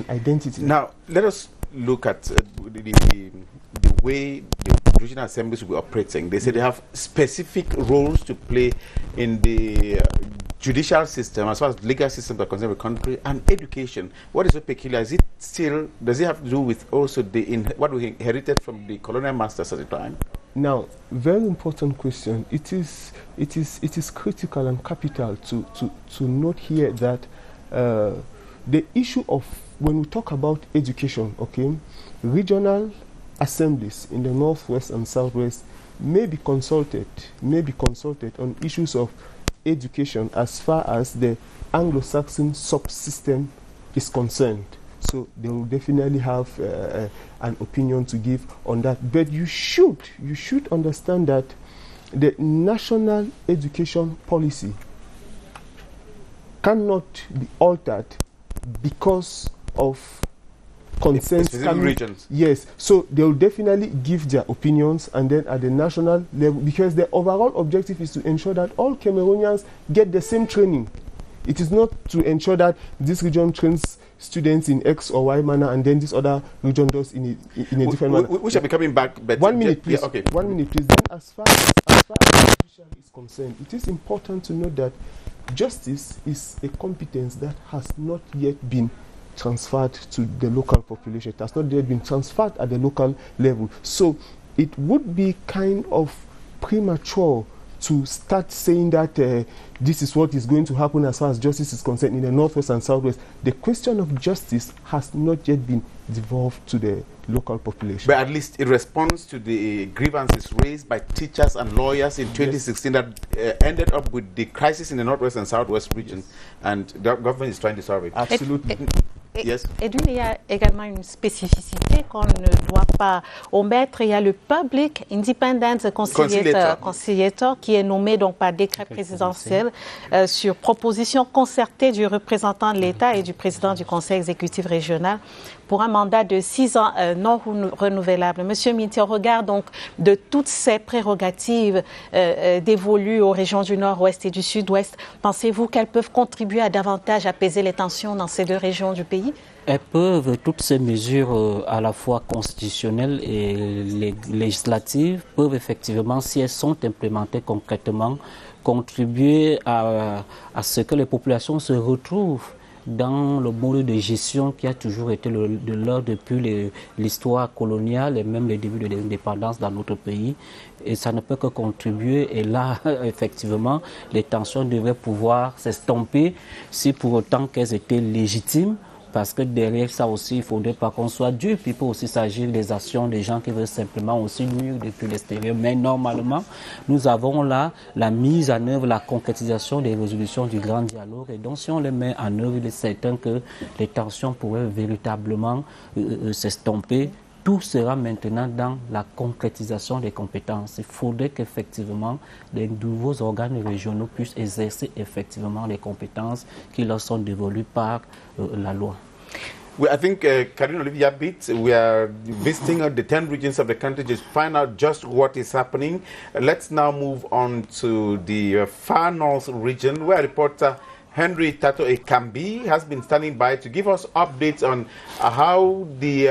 identity. Now, let us look at the way the regional assemblies will be operating. They say they have specific roles to play in the judicial system, as far as legal systems are concerned, with country and education. What is so peculiar? Is it still, does it have to do with also what we inherited from the colonial masters at the time? Now, very important question. It is critical and capital to note here that the issue of, when we talk about education, okay, regional assemblies in the Northwest and Southwest may be consulted on issues of education as far as the Anglo-Saxon subsystem is concerned. So they will definitely have an opinion to give on that. But you should understand that the national education policy cannot be altered because of concerns coming. Regions. Yes, so they will definitely give their opinions, and then at the national level, because the overall objective is to ensure that all Cameroonians get the same training. It is not to ensure that this region trains students in X or Y manner, and then this other region does in a different manner. We shall be coming back. But 1 minute, please. Yeah, okay. 1 minute, please. Then, as far as the judiciary is concerned, it is important to note that justice is a competence that has not yet been transferred to the local population. It has not yet been transferred at the local level. So it would be kind of premature to start saying that this is what is going to happen as far as justice is concerned in the Northwest and Southwest. The question of justice has not yet been devolved to the local population. But at least it responds to the grievances raised by teachers and lawyers in 2016 that ended up with the crisis in the Northwest and Southwest region, and the government is trying to solve it. Absolutely. Yes. Edwin, il y a également une spécificité qu'on ne doit pas omettre. Il y a le Public Independent Conciliator qui est nommé donc par décret présidentiel sur proposition concertée du représentant de l'État et du président du Conseil exécutif régional pour un mandat de 6 ans non renouvelable. Monsieur Minty, au regard donc de toutes ces prérogatives dévolues aux régions du Nord-Ouest et du Sud-Ouest, pensez-vous qu'elles peuvent contribuer à davantage apaiser les tensions dans ces deux régions du pays? Elles peuvent, toutes ces mesures à la fois constitutionnelles et législatives, peuvent effectivement, si elles sont implémentées concrètement, contribuer à ce que les populations se retrouvent dans le mode de gestion qui a toujours été de leur depuis l'histoire coloniale et même les débuts de l'indépendance dans notre pays. Et ça ne peut que contribuer. Et là, effectivement, les tensions devraient pouvoir s'estomper si pour autant qu'elles étaient légitimes. Parce que derrière ça aussi, il ne faudrait pas qu'on soit dupe. Il peut aussi s'agir des actions des gens qui veulent simplement aussi nuire depuis l'extérieur. Mais normalement, nous avons là la mise en œuvre, la concrétisation des résolutions du grand dialogue. Et donc, si on les met en œuvre, il est certain que les tensions pourraient véritablement s'estomper. Tout sera maintenant dans la concrétisation des compétences. Il faudrait qu'effectivement les nouveaux organes régionaux puissent exercer effectivement les compétences qui leur sont dévolues par la loi. Well, I think, Karine Olivia Bit, we are visiting the 10 regions of the country to find out just what is happening. Let's now move on to the far north region, where reporter Henry Tato Ekambi has been standing by to give us updates on how the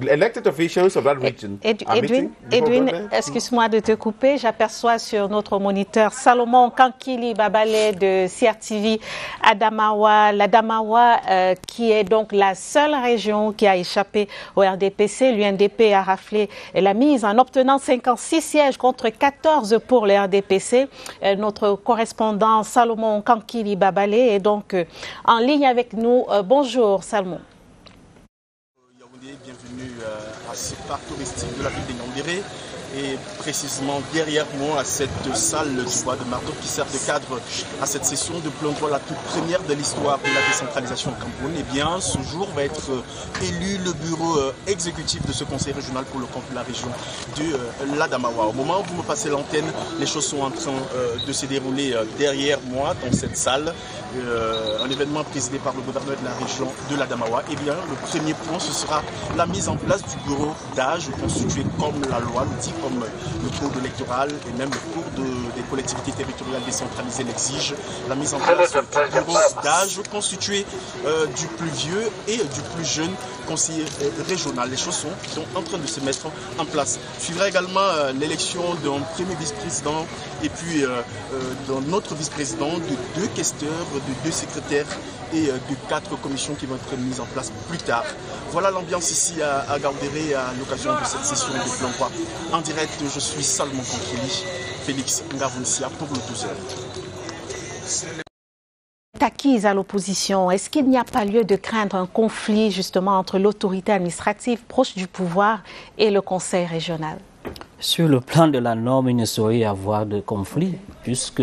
elected officials of that region are meeting. Edwin, excuse-moi de te couper. J'aperçois sur notre moniteur Salomon Kankili Babale de CRTV Adamawa. L'Adamawa qui est donc la seule région qui a échappé au RDPC. L'UNDP a raflé la mise en obtenant 56 sièges contre 14 pour le RDPC. Notre correspondant Salomon Kankili Babale est donc en ligne avec nous. Bonjour Salomon. Yaoundé, bienvenue à ce parc touristique de la ville de Yaoundé. Et précisément derrière moi, à cette salle du bois de marteau qui sert de cadre à cette session de plein droit, la toute première de l'histoire de la décentralisation au Cameroun, eh bien, ce jour va être élu le bureau exécutif de ce conseil régional pour le compte de la région de l'Adamawa. Au moment où vous me passez l'antenne, les choses sont en train de se dérouler derrière moi, dans cette salle. Un événement présidé par le gouverneur de la région de l'Adamawa. Eh bien, le premier point, ce sera la mise en place du bureau d'âge constitué comme la loi le dit, comme le code électoral et même le code des collectivités territoriales décentralisées l'exige. La mise en place du bureau d'âge constitué du plus vieux et du plus jeune conseiller régional. Les choses sont en train de se mettre en place. Suivra également l'élection d'un premier vice-président et puis d'un autre vice-président, de 2 questeurs, de 2 secrétaires et de 4 commissions qui vont être mises en place plus tard. Voilà l'ambiance ici à Gaoundéré à l'occasion de cette session de plein droit. En direct, je suis Salomon Kankili, Félix Ngavunsia pour le 12h. Acquise à l'opposition, est-ce qu'il n'y a pas lieu de craindre un conflit justement entre l'autorité administrative proche du pouvoir et le conseil régional? Sur le plan de la norme, il ne saurait y avoir de conflit puisque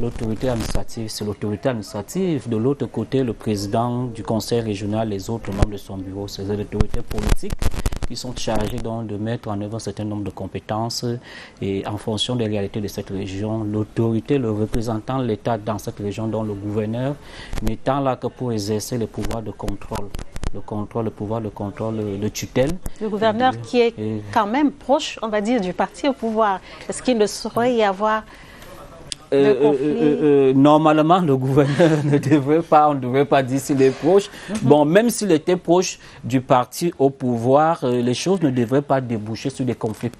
l'autorité administrative, c'est l'autorité administrative. De l'autre côté, le président du conseil régional, les autres membres de son bureau, c'est les autorités politiques qui sont chargées donc de mettre en œuvre un certain nombre de compétences et en fonction des réalités de cette région, l'autorité, le représentant de l'État dans cette région, dont le gouverneur, n'étant là que pour exercer le pouvoir de contrôle. Le pouvoir de contrôle, de tutelle. Le gouverneur qui est quand même proche, on va dire, du parti au pouvoir. Est-ce qu'il ne saurait y avoir normalement, le gouverneur on ne devrait pas dire s'il est proche. Bon, même s'il était proche du parti au pouvoir, les choses ne devraient pas déboucher sur des conflits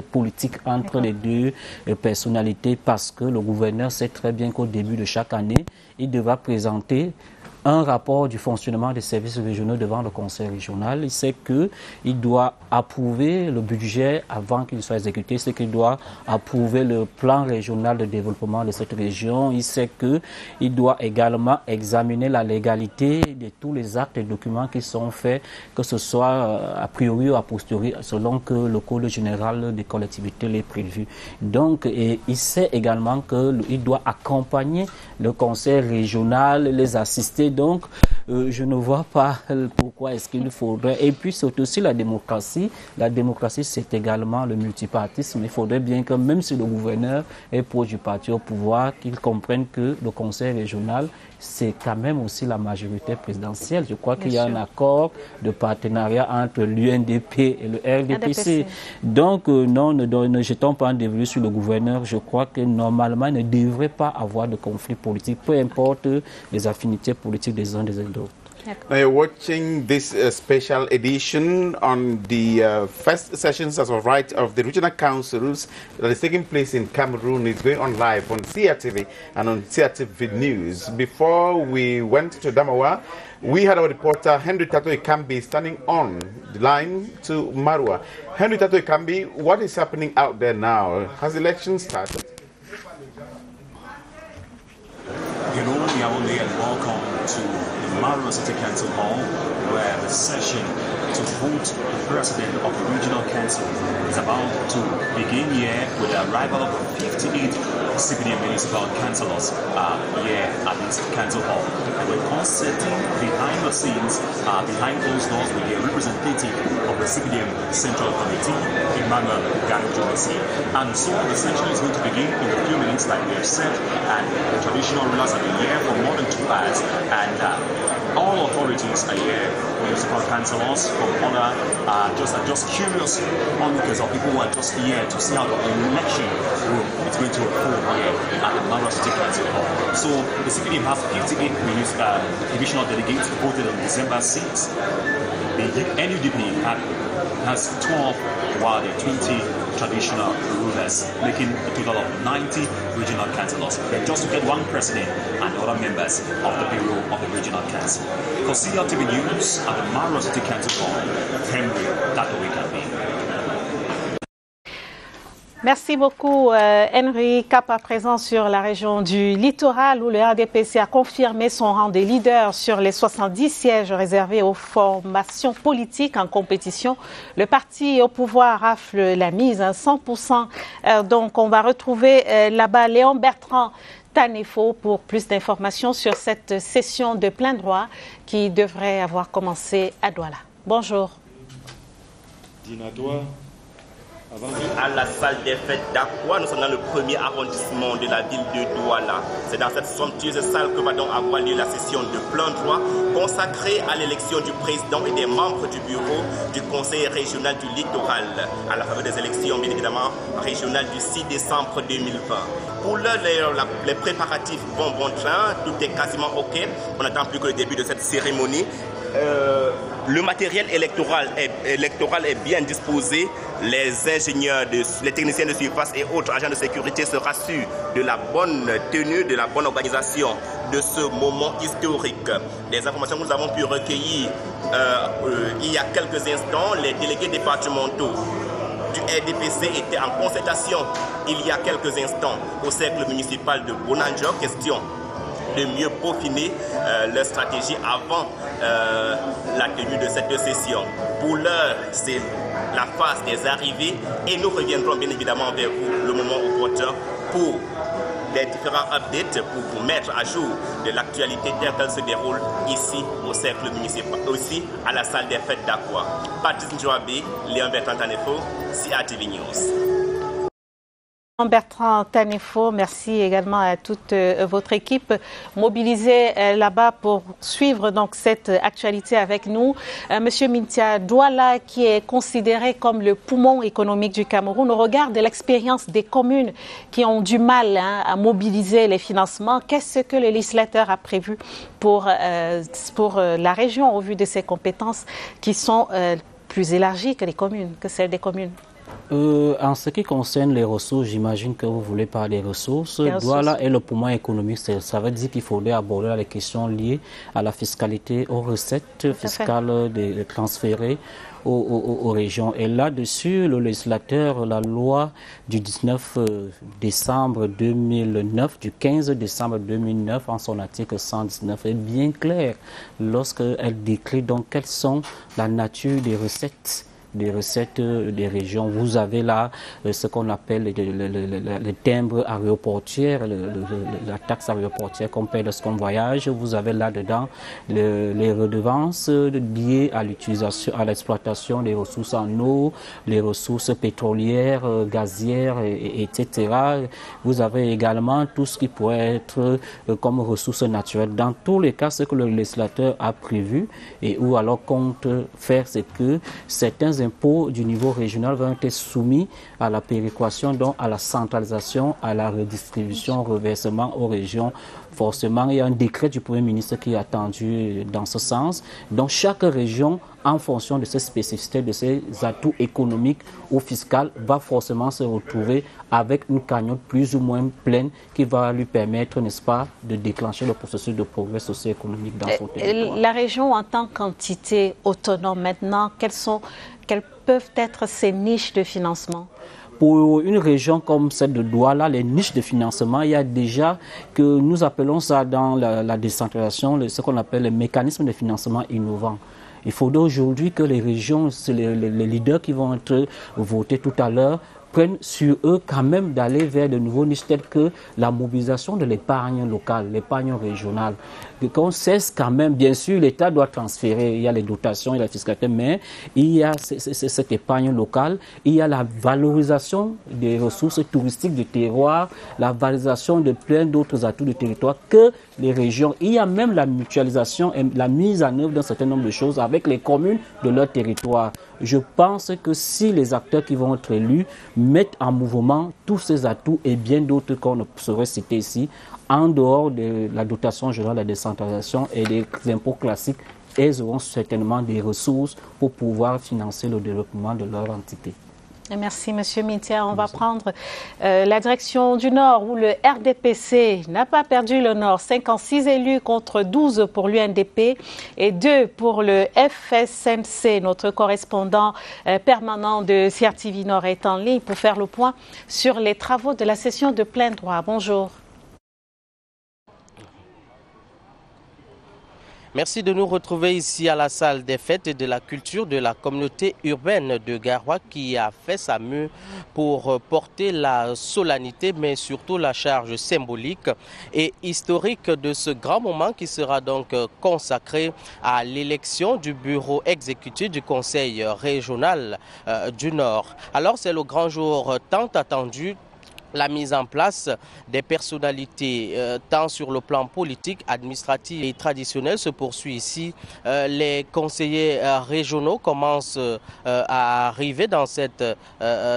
politiques entre les deux personnalités parce que le gouverneur sait très bien qu'au début de chaque année, il devra présenter un rapport du fonctionnement des services régionaux devant le conseil régional. Il sait qu'il doit approuver le budget avant qu'il soit exécuté, c'est qu'il doit approuver le plan régional de développement de cette région. Il sait qu'il doit également examiner la légalité de tous les actes et documents qui sont faits, que ce soit a priori ou a posteriori, selon que le code général des collectivités l'est prévu. Donc, il sait également qu'il doit accompagner le conseil régional, les assister. Donc, je ne vois pas pourquoi est-ce qu'il faudrait. Et puis, c'est aussi la démocratie. La démocratie, c'est également le multipartisme. Il faudrait bien que, même si le gouverneur est proche du parti au pouvoir, qu'il comprenne que le conseil régional, c'est quand même aussi la majorité présidentielle. Je crois qu'il y a un accord de partenariat entre l'UNDP et le RDPC. Donc, non, ne jetons pas un dévolu sur le gouverneur. Je crois que normalement, il ne devrait pas avoir de conflit politique, peu importe les affinités politiques des uns des autres. Now you're watching this special edition on the first sessions as of right of the regional councils that is taking place in Cameroon. It's going on live on CRTV and on CRTV News. Before we went to Damawa, we had our reporter Henry Tato Ekambi standing on the line to Marwa. Henry Tato Ekambi, what is happening out there now? Has the election started? Good morning, Yaoundé, and welcome to the Marwa City Council Hall, where the session to vote the president of the regional council is about to begin here with the arrival of 58 CBD municipal councillors here at this council hall. And we're concerting behind the scenes, behind closed doors, with a representative of the CBDM Central Committee, Emmanuel Ganjosi. And so the session is going to begin in a few minutes, like we have said, and the traditional rulers have been here for more than 2 hours. And all authorities are here, municipal councillors from other, just curious onlookers or people who are just here to see how the election room is going to unfold here at the Mara City Council Hall. So the CPDM has 58 divisional delegates voted on December 6th. The NUDP has 12, while the 20 traditional rulers, making a total of 90 regional councillors. They just to get one president and other members of the bureau of the regional council. For CLTV News at the Mara City Council Hall, Henry Tatowi. Merci beaucoup, Henry. Cap à présent sur la région du littoral où le RDPC a confirmé son rang de leader sur les 70 sièges réservés aux formations politiques en compétition. Le parti au pouvoir rafle la mise à 100%. Donc, on va retrouver là-bas Léon Bertrand Tanefo pour plus d'informations sur cette session de plein droit qui devrait avoir commencé à Douala. Bonjour. À la salle des fêtes d'Aqua, nous sommes dans le premier arrondissement de la ville de Douala. C'est dans cette somptueuse salle que va donc avoir lieu la session de plein droit consacrée à l'élection du président et des membres du bureau du conseil régional du littoral à la faveur des élections bien évidemment régionales du 6 décembre 2020. Pour l'heure, les préparatifs vont bon train, tout est quasiment OK. On n'attend plus que le début de cette cérémonie. Le matériel électoral est bien disposé. Les ingénieurs, les techniciens de surface et autres agents de sécurité se rassurent de la bonne tenue, de la bonne organisation de ce moment historique. Les informations que nous avons pu recueillir il y a quelques instants, les délégués départementaux du RDPC étaient en concertation il y a quelques instants au cercle municipal de Bonanjo, question de mieux peaufiner leur stratégie avant la tenue de cette session. Pour l'heure, c'est la phase des arrivées et nous reviendrons bien évidemment vers vous le moment opportun pour les différents updates pour vous mettre à jour de l'actualité telle qu'elle se déroule ici au cercle municipal, aussi à la salle des fêtes d'Aqua. Patrice Njouabi, Léon Bertrand Tanefo, CRTV News. Bertrand Tanefo, merci également à toute votre équipe mobilisée là-bas pour suivre donc cette actualité avec nous. Monsieur Mintia, Douala, qui est considéré comme le poumon économique du Cameroun, au regard de l'expérience des communes qui ont du mal à mobiliser les financements, qu'est-ce que le législateur a prévu pour la région au vu de ses compétences qui sont plus élargies que celles des communes? En ce qui concerne les ressources, j'imagine que vous voulez parler des ressources. Douala est le poumon économique. Ça veut dire qu'il faudrait aborder les questions liées à la fiscalité, aux recettes fiscales transférées aux régions. Et là-dessus, le législateur, la loi du 19 décembre 2009, du 15 décembre 2009, en son article 119, est bien claire lorsqu'elle décrit donc quelles sont la nature des recettes des régions. Vous avez là ce qu'on appelle le timbre aéroportuaire, la taxe aéroportuaire qu'on paie lorsqu'on voyage. Vous avez là-dedans les redevances liées à l'utilisation, à l'exploitation des ressources en eau, les ressources pétrolières, gazières, etc. Vous avez également tout ce qui pourrait être comme ressources naturelles. Dans tous les cas, ce que le législateur a prévu et ou alors compte faire, c'est que certains impôts du niveau régional vont être soumis à la péréquation, donc à la centralisation, à la redistribution, au reversement aux régions. Forcément, il y a un décret du Premier ministre qui est attendu dans ce sens. Donc chaque région, en fonction de ses spécificités, de ses atouts économiques ou fiscaux, va forcément se retrouver avec une cagnotte plus ou moins pleine qui va lui permettre, n'est-ce pas, de déclencher le processus de progrès socio-économique dans son territoire. La région en tant qu'entité autonome maintenant, quelles peuvent être ces niches de financement? Pour une région comme celle de Douala, les niches de financement, il y a déjà que nous appelons ça dans la décentralisation, ce qu'on appelle les mécanismes de financement innovants. Il faudrait aujourd'hui que les régions, les leaders qui vont être votés tout à l'heure, prennent sur eux quand même d'aller vers de nouveaux niches tels que la mobilisation de l'épargne locale, l'épargne régionale. Qu'on cesse quand même, bien sûr, l'État doit transférer, il y a les dotations, il y a la fiscalité, mais il y a cette épargne locale, il y a la valorisation des ressources touristiques du terroir, la valorisation de plein d'autres atouts du territoire que les régions. Il y a même la mutualisation et la mise en œuvre d'un certain nombre de choses avec les communes de leur territoire. Je pense que si les acteurs qui vont être élus mettent en mouvement tous ces atouts et bien d'autres qu'on ne saurait citer ici, en dehors de la dotation générale de la décentralisation et des impôts classiques, elles auront certainement des ressources pour pouvoir financer le développement de leur entité. Merci, M. Mintia. On va prendre la direction du Nord où le RDPC n'a pas perdu le Nord. 56 élus contre 12 pour l'UNDP et 2 pour le FSNC. Notre correspondant permanent de CRTV Nord est en ligne pour faire le point sur les travaux de la session de plein droit. Bonjour. Merci de nous retrouver ici à la salle des fêtes et de la culture de la communauté urbaine de Garoua qui a fait sa mue pour porter la solennité mais surtout la charge symbolique et historique de ce grand moment qui sera donc consacré à l'élection du bureau exécutif du Conseil régional du Nord. Alors c'est le grand jour tant attendu. La mise en place des personnalités, tant sur le plan politique, administratif et traditionnel, se poursuit ici. Les conseillers régionaux commencent à arriver dans cette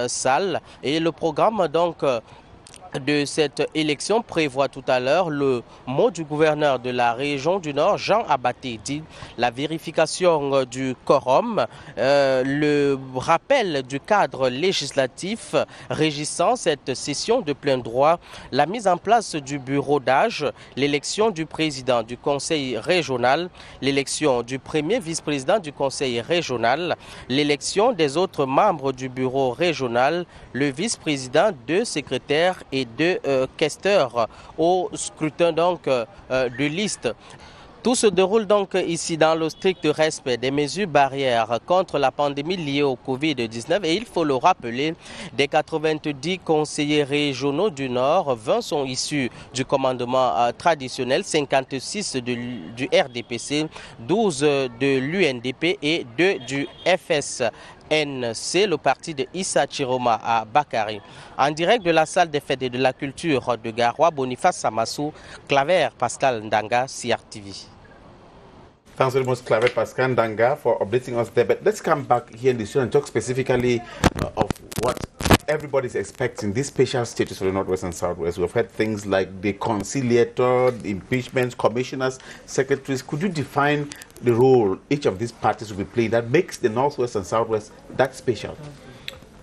salle et le programme donc de cette élection prévoit tout à l'heure le mot du gouverneur de la région du Nord, Jean Abaté, dit la vérification du quorum, le rappel du cadre législatif régissant cette session de plein droit, la mise en place du bureau d'âge, l'élection du président du conseil régional, l'élection du premier vice-président du conseil régional, l'élection des autres membres du bureau régional, le vice-président, 2 secrétaires et 2 questeurs au scrutin donc de liste. Tout se déroule donc ici dans le strict respect des mesures barrières contre la pandémie liée au Covid-19 et il faut le rappeler, des 90 conseillers régionaux du Nord, 20 sont issus du commandement traditionnel, 56 du RDPC, 12 de l'UNDP et 2 du FSNC, le parti de Issa Chiroma à Bakari. En direct de la salle des fêtes et de la culture de Garoua, Boniface Samassou, Claver Pascal Ndanga, CRTV. Thanks very much, Claver Pascal Ndanga, for updating us there. But let's come back here in the studio and talk specifically of what everybody's expecting, this special status for the Northwest and Southwest. We've heard things like the conciliator, the impeachments, commissioners, secretaries. Could you define the role each of these parties will be playing that makes the Northwest and Southwest that special?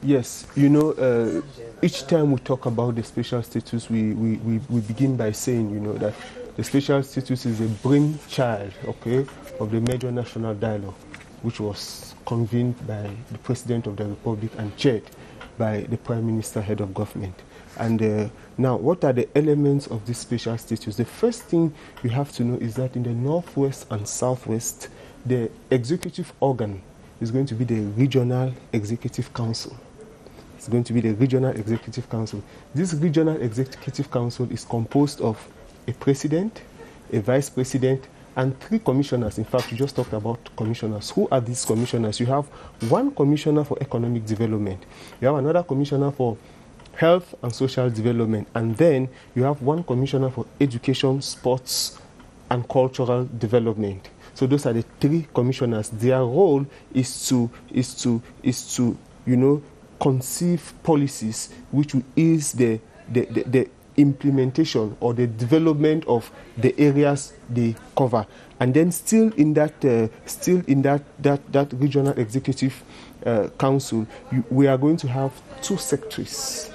Yes, you know, each time we talk about the special status, we begin by saying, you know, that the special status is a brainchild, okay, of the major national dialogue, which was convened by the President of the Republic and chaired by the Prime Minister, head of government. And now, what are the elements of this special status? The first thing you have to know is that in the Northwest and Southwest, the executive organ is going to be the Regional Executive Council. It's going to be the Regional Executive Council. This Regional Executive Council is composed of a president, a vice president, and 3 commissioners. In fact, we just talked about commissioners. Who are these commissioners? You have 1 commissioner for economic development. You have another commissioner for health and social development. And then you have 1 commissioner for education, sports, and cultural development. So those are the 3 commissioners. Their role is to you know, conceive policies which will ease the implementation or the development of the areas they cover, and then still in that regional executive council, we are going to have 2 secretaries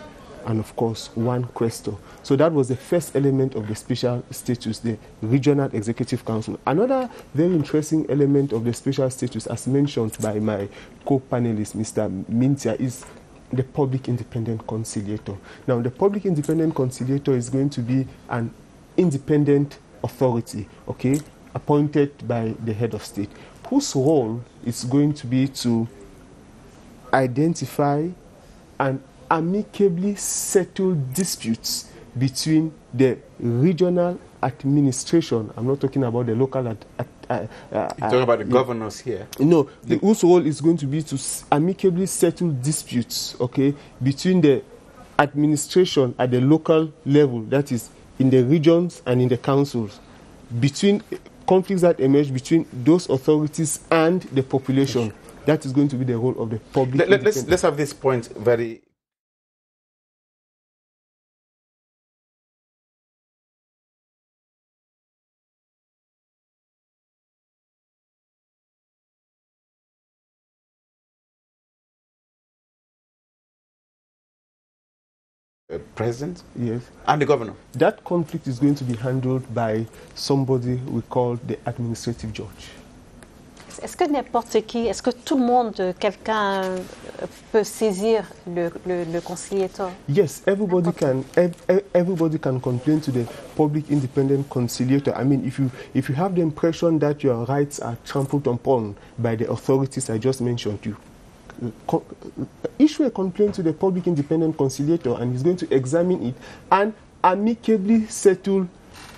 and of course 1 questor. So that was the first element of the special status, the regional executive council. Another very interesting element of the special status, as mentioned by my co-panelist, Mr. Mintia, is the public independent conciliator. Now, the public independent conciliator is going to be an independent authority, okay, appointed by the head of state, whose role is going to be to identify and amicably settle disputes between the regional administration. I'm not talking about the local. You're talking about the governors here. No, whose role is going to be to amicably settle disputes, okay, between the administration at the local level, that is in the regions and in the councils, between conflicts that emerge between those authorities and the population. That is going to be the role of the public. Let's have this point very. President, yes, and the governor. That conflict is going to be handled by somebody we call the administrative judge. Est-ce que n'importe qui, est-ce que tout le monde, quelqu'un peut saisir le conciliateur? Yes, everybody can complain to the public independent conciliator. I mean, if you have the impression that your rights are trampled upon by the authorities I just mentioned, you issue a complaint to the public independent conciliator, and he's going to examine it and amicably settle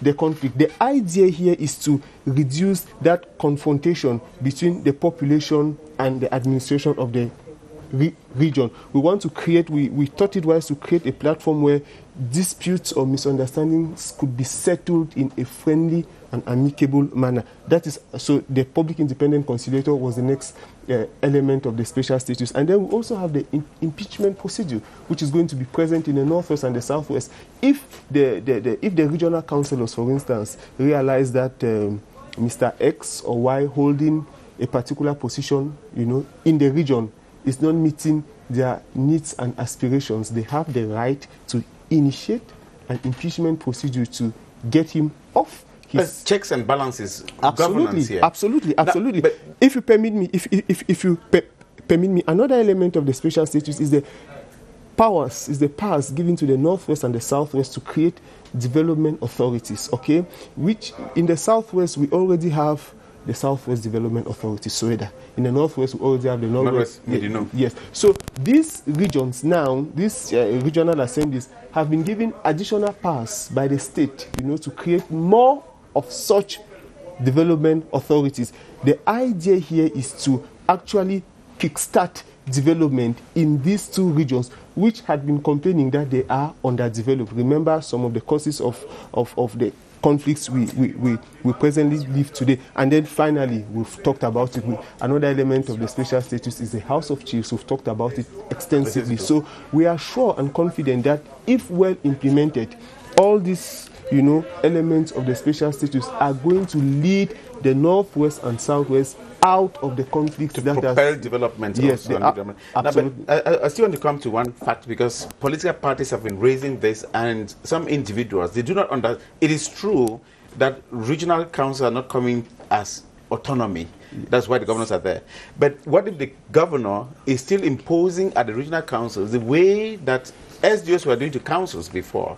the conflict. The idea here is to reduce that confrontation between the population and the administration of the region. We want to create, we thought it wise to create a platform where disputes or misunderstandings could be settled in a friendly and amicable manner. That is, so the public independent conciliator was the next element of the special status. And then we also have the impeachment procedure, which is going to be present in the Northwest and the Southwest. If the regional councillors, for instance, realize that Mr. X or Y holding a particular position, in the region is not meeting their needs and aspirations, they have the right to initiate an impeachment procedure to get him off. Checks and balances. Absolutely, here. absolutely. But if you permit me, if you permit me, another element of the special status is the powers given to the Northwest and the Southwest to create development authorities. Okay, which in the Southwest we already have the Southwest Development Authority, SOEDA. In the Northwest, we already have the Northwest. Yes. So these regions now, these regional assemblies have been given additional powers by the state, to create more of such development authorities. The idea here is to actually kickstart development in these two regions, which had been complaining that they are underdeveloped. Remember some of the causes of the conflicts we presently live today. And then finally, we've talked about it. Another element of the special status is the House of Chiefs. We've talked about it extensively. So we are sure and confident that if well implemented, all these elements of the special status are going to lead the Northwest and Southwest out of the conflict that propel development. Yes, absolutely. I still want to come to one fact, because political parties have been raising this, and some individuals, they do not understand. It is true that regional councils are not coming as autonomy. That's why the governors are there. But what if the governor is still imposing at the regional councils the way that SDOs were doing to councils before?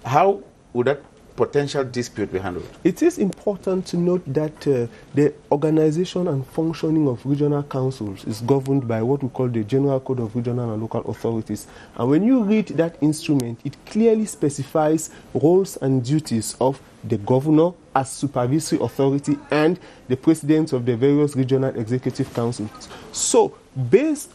How would that potential dispute be handled? It is important to note that the organization and functioning of regional councils is governed by what we call the General Code of Regional and Local Authorities. And when you read that instrument, it clearly specifies roles and duties of the governor as supervisory authority and the presidents of the various regional executive councils. So,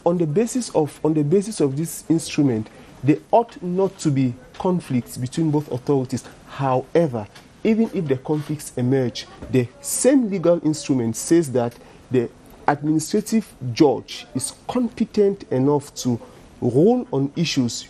on the basis of this instrument, there ought not to be conflicts between both authorities. However, even if the conflicts emerge, the same legal instrument says that the administrative judge is competent enough to rule on issues,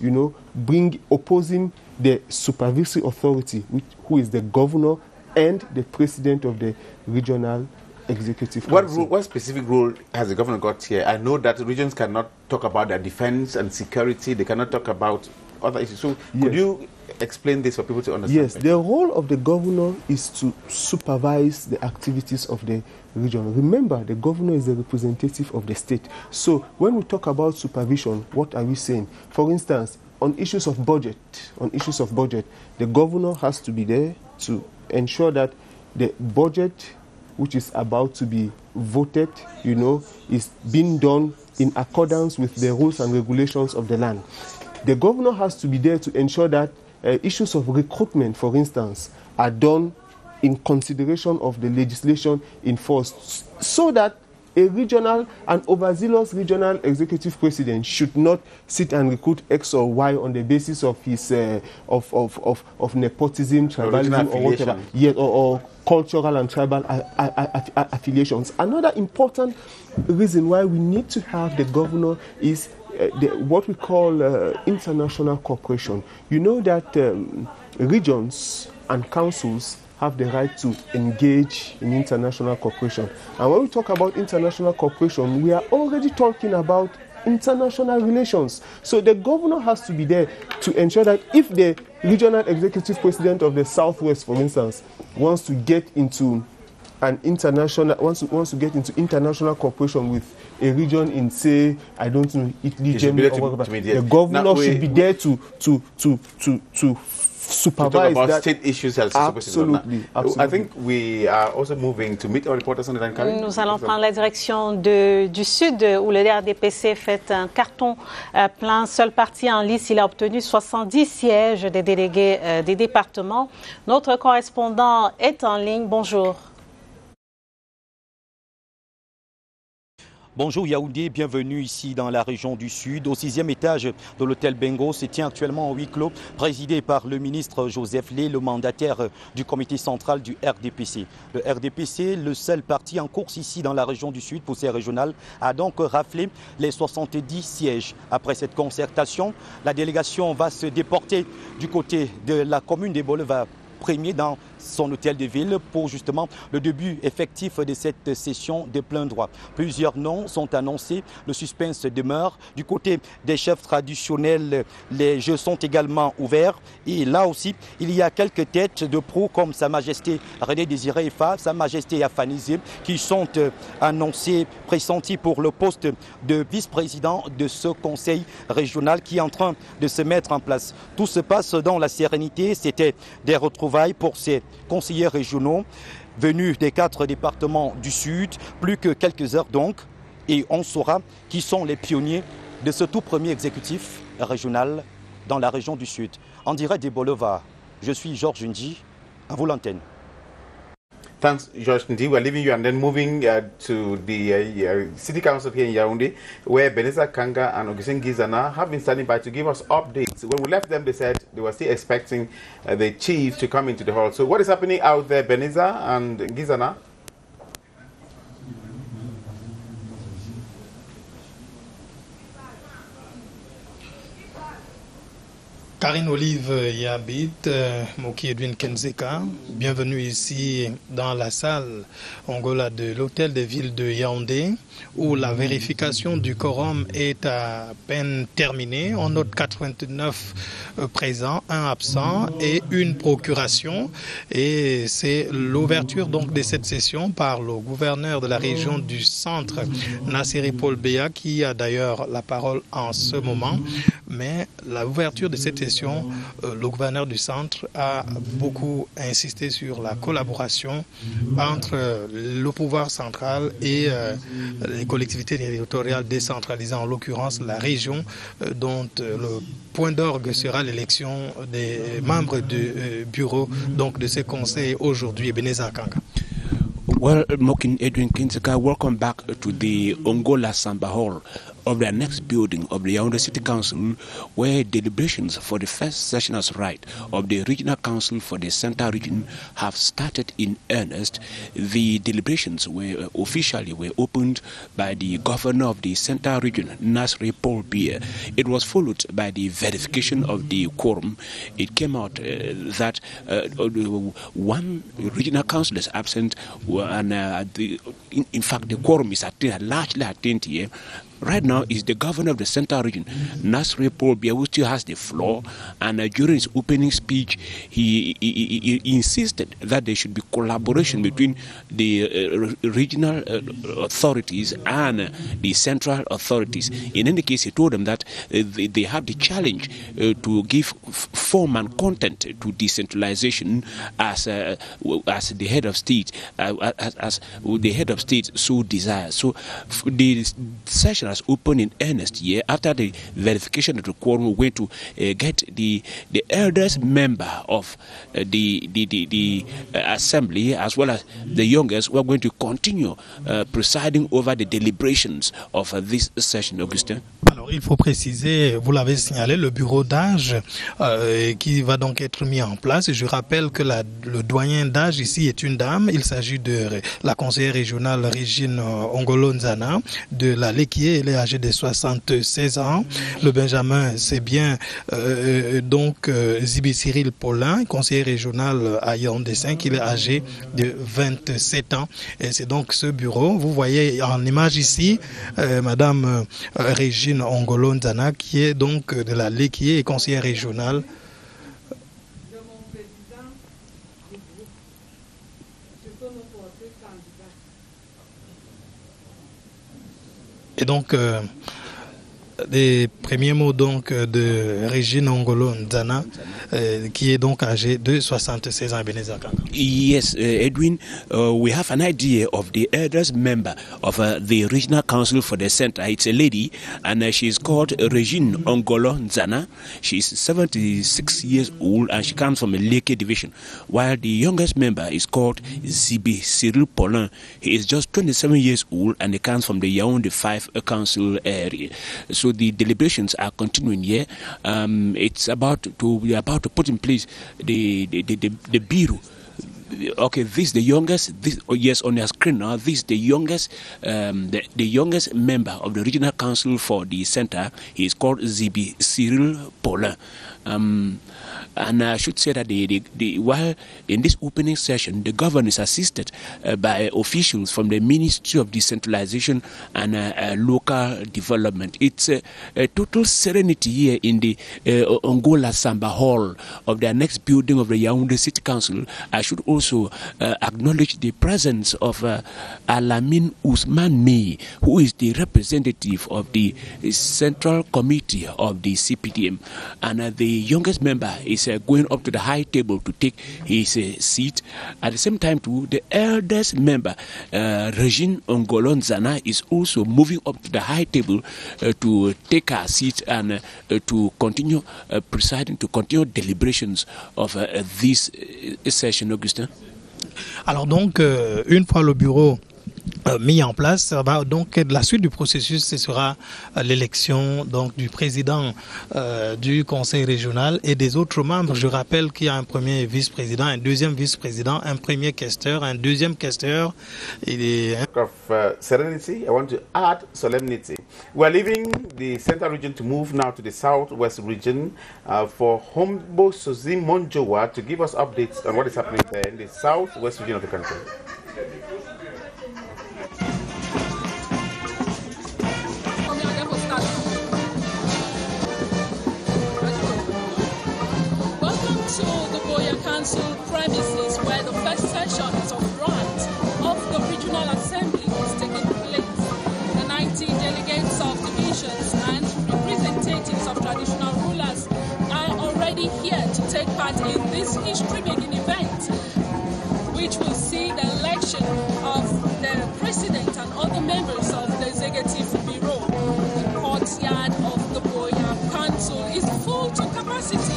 opposing the supervisory authority, who is the governor and the president of the regional executive council. What specific role has the governor got here? I know that regions cannot talk about their defense and security. They cannot talk about other issues. So could you explain this for people to understand? Yes, the role of the governor is to supervise the activities of the region. Remember, the governor is the representative of the state. So when we talk about supervision, what are we saying? For instance, on issues of budget, the governor has to be there to ensure that the budget which is about to be voted, is being done in accordance with the rules and regulations of the land. The governor has to be there to ensure that issues of recruitment, for instance, are done in consideration of the legislation in force, so that a regional and overzealous regional executive president should not sit and recruit X or Y on the basis of his of nepotism, tribalism, or whatever, or cultural and tribal affiliations. Another important reason why we need to have the governor is what we call international cooperation. You know that regions and councils have the right to engage in international cooperation. And when we talk about international cooperation, we are already talking about international relations. So the governor has to be there to ensure that if the regional executive president of the Southwest, for instance, wants to get into an international wants to get into international cooperation with a region in, say, I don't know, Italy, Germany, or whatever, the governor should be there to supervise about that. State issues. Absolutely. I think we are also moving to meet our reporters on the line. Nous allons prendre la direction du Sud, où le RDPC fait un carton plein. Seul parti en lice, il a obtenu 70 sièges des délégués des départements. Notre correspondant est en ligne. Bonjour. Bonjour Yaoundé, bienvenue ici dans la région du Sud. Au 6e étage de l'hôtel Bengo se tient actuellement en huis clos, présidé par le ministre Joseph Lé, le mandataire du comité central du RDPC. Le RDPC, le seul parti en course ici dans la région du Sud pour ces régionales, a donc raflé les 70 sièges. Après cette concertation, la délégation va se déporter du côté de la commune des Boulevards premier dans son hôtel de ville pour justement le début effectif de cette session de plein droit. Plusieurs noms sont annoncés, le suspense demeure. Du côté des chefs traditionnels, les jeux sont également ouverts. Et là aussi, il y a quelques têtes de proue comme Sa Majesté René Désiré Ifa, Sa Majesté Afanizé, qui sont annoncés, pressentis pour le poste de vice-président de ce conseil régional qui est en train de se mettre en place. Tout se passe dans la sérénité. C'était des retrouvailles pour ces conseillers régionaux venus des 4 départements du Sud. Plus que quelques heures donc, et on saura qui sont les pionniers de ce tout premier exécutif régional dans la région du Sud. En direct des Boulevards, je suis Georges Ndi, à vous l'antenne. Thanks, George Ndi. We're leaving you and then moving to the City Council here in Yaoundé, where Ebenezer Kanga and Augustine Gizana have been standing by to give us updates. When we left them, they said they were still expecting the chief to come into the hall. So what is happening out there, Ebenezer and Gizana? Karine Olive Yabit, Moki Edwin Kenzeka, bienvenue ici dans la salle Angola de l'hôtel de ville de Yaoundé, où la vérification du quorum est à peine terminée. On note 89 présents, 1 absent et une procuration. Et c'est l'ouverture donc de cette session par le gouverneur de la région du centre, Nasseri Paul Béa, qui a d'ailleurs la parole en ce moment. Mais l'ouverture de cette session, le gouverneur du centre a beaucoup insisté sur la collaboration entre le pouvoir central et les collectivités territoriales décentralisées, en l'occurrence la région, dont le point d'orgue sera l'élection des membres du bureau donc de ce conseil aujourd'hui. Ebenezer Kanga. Well, Mokin Edwin Kinseka, welcome back to the Ongola Samba Hall of the next building of the Yaoundé City Council, where deliberations for the first session as right of the Regional Council for the Central Region have started in earnest. The deliberations were officially opened by the governor of the Central Region, Nasseri Paul Béa. It was followed by the verification of the quorum. It came out that one regional council is absent, and in fact the quorum is largely attained here. Right now is the governor of the Central Region, Nasseri Paul Béa, who still has the floor, and during his opening speech, he insisted that there should be collaboration between the regional authorities and the central authorities. In any case, he told them that they have the challenge to give form and content to decentralization as the head of state, as the head of state so desires. So the session deliberation has opened in earnest here after the verification of the quorum. We're going to get the eldest member of the assembly as well as the youngest. We're going to continue presiding over the deliberations of this session, Augustin. Alors, il faut préciser, vous l'avez signalé, le bureau d'âge qui va donc être mis en place. Je rappelle que le doyen d'âge ici est une dame. Il s'agit de la conseillère régionale Régine Ongolo Nzana de la Lekié. Elle est âgée de 76 ans. Le Benjamin, c'est bien donc Zibi Cyril Paulin, conseiller régional à Yaoundé 5. Il est âgé de 27 ans. Et c'est donc ce bureau. Vous voyez en image ici, Madame Régine Ongolo Nzana, qui est donc de la Lekié et conseillère régionale. Et donc, des premiers mots donc de Régine Ongolo Nzana, qui est donc âgée de 76 ans. Yes, Edwin, we have an idea of the eldest member of the Regional Council for the Center. It's a lady, and she's called Régine Ongolo Nzana. She's 76 years old, and she comes from a Leke division, while the youngest member is called Zibi Cyril Paulin. He is just 27 years old, and he comes from the Yaoundé 5 council area. So the deliberations are continuing here. It's about to put in place the bureau. Okay, this the youngest. This, oh yes, on your screen now. This the youngest, the youngest member of the regional council for the center. He is called Zibi Cyril Paulin. And I should say that while in this opening session, the governor is assisted by officials from the Ministry of Decentralization and Local Development. It's a total serenity here in the Ongola Samba Hall of the next building of the Yaoundé City Council. I should also acknowledge the presence of Alamin Ousmane Mey, who is the representative of the Central Committee of the CPDM. And the youngest member is going up to the high table to take his seat. At the same time, too, the eldest member, Régine Ongolo Nzana, is also moving up to the high table to take her seat and to continue presiding, to continue deliberations of this session, Augustin. Alors donc, une fois le bureau mis en place, donc la suite du processus, ce sera l'élection donc du président du conseil régional et des autres membres. Je rappelle qu'il y a un premier vice-président, un deuxième vice-président, un premier questeur, un deuxième questeur. Of serenity, I want to add solemnity. We are leaving the central region to move now to the southwest region for Hombo Sozim Monjowa to give us updates on what is happening there in the southwest region of the country. Council premises where the first sessions of right of the Regional Assembly is taking place. The 90 delegates of divisions and representatives of traditional rulers are already here to take part in this history-making event, which will see the election of the president and other members of the executive bureau. The courtyard of the Boya Council is full to capacity.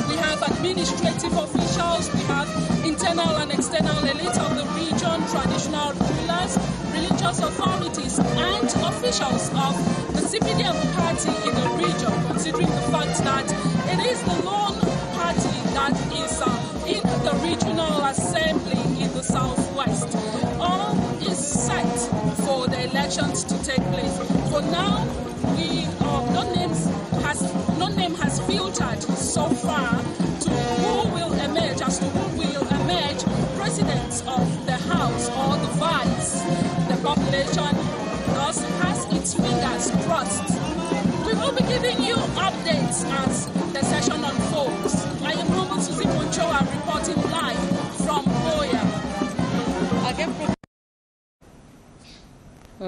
We have administrative officials, we have internal and external elite of the region, traditional rulers, religious authorities, and officials of the CPDM party in the region, considering the fact that it is the lone party that is in the regional assembly in the southwest. All is set for the elections to take place. For now, no name has filtered so far to who will emerge, as to who will emerge presidents of the House or the Vice. The population thus has its fingers crossed. We will be giving you updates as the session unfolds. I am Humble Susie Monchoa reporting live from Boya.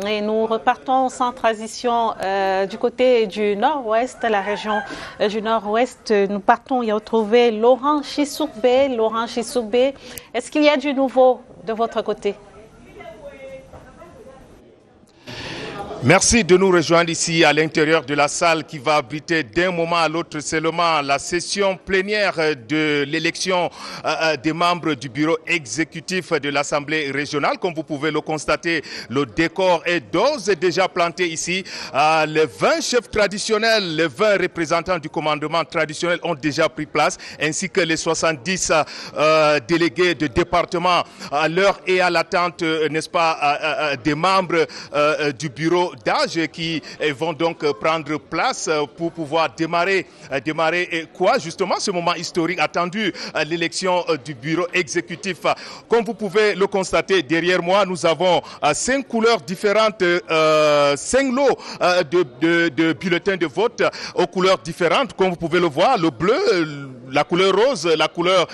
Et nous repartons sans transition du côté du nord-ouest, la région du nord-ouest. Nous partons y retrouver Laurent Chisoubé. Laurent Chisoubé, est-ce qu'il y a du nouveau de votre côté? Merci de nous rejoindre ici à l'intérieur de la salle qui va abriter d'un moment à l'autre seulement la session plénière de l'élection des membres du bureau exécutif de l'Assemblée régionale. Comme vous pouvez le constater, le décor est d'ores et déjà planté ici. Les 20 chefs traditionnels, les 20 représentants du commandement traditionnel ont déjà pris place, ainsi que les 70 délégués de département à l'heure et à l'attente, n'est-ce pas, des membres du bureau d'âge qui vont donc prendre place pour pouvoir démarrer quoi justement ce moment historique attendu, l'élection du bureau exécutif. Comme vous pouvez le constater derrière moi, nous avons 5 couleurs différentes, 5 lots de bulletins de vote aux couleurs différentes. Comme vous pouvez le voir, le bleu, la couleur rose, la couleur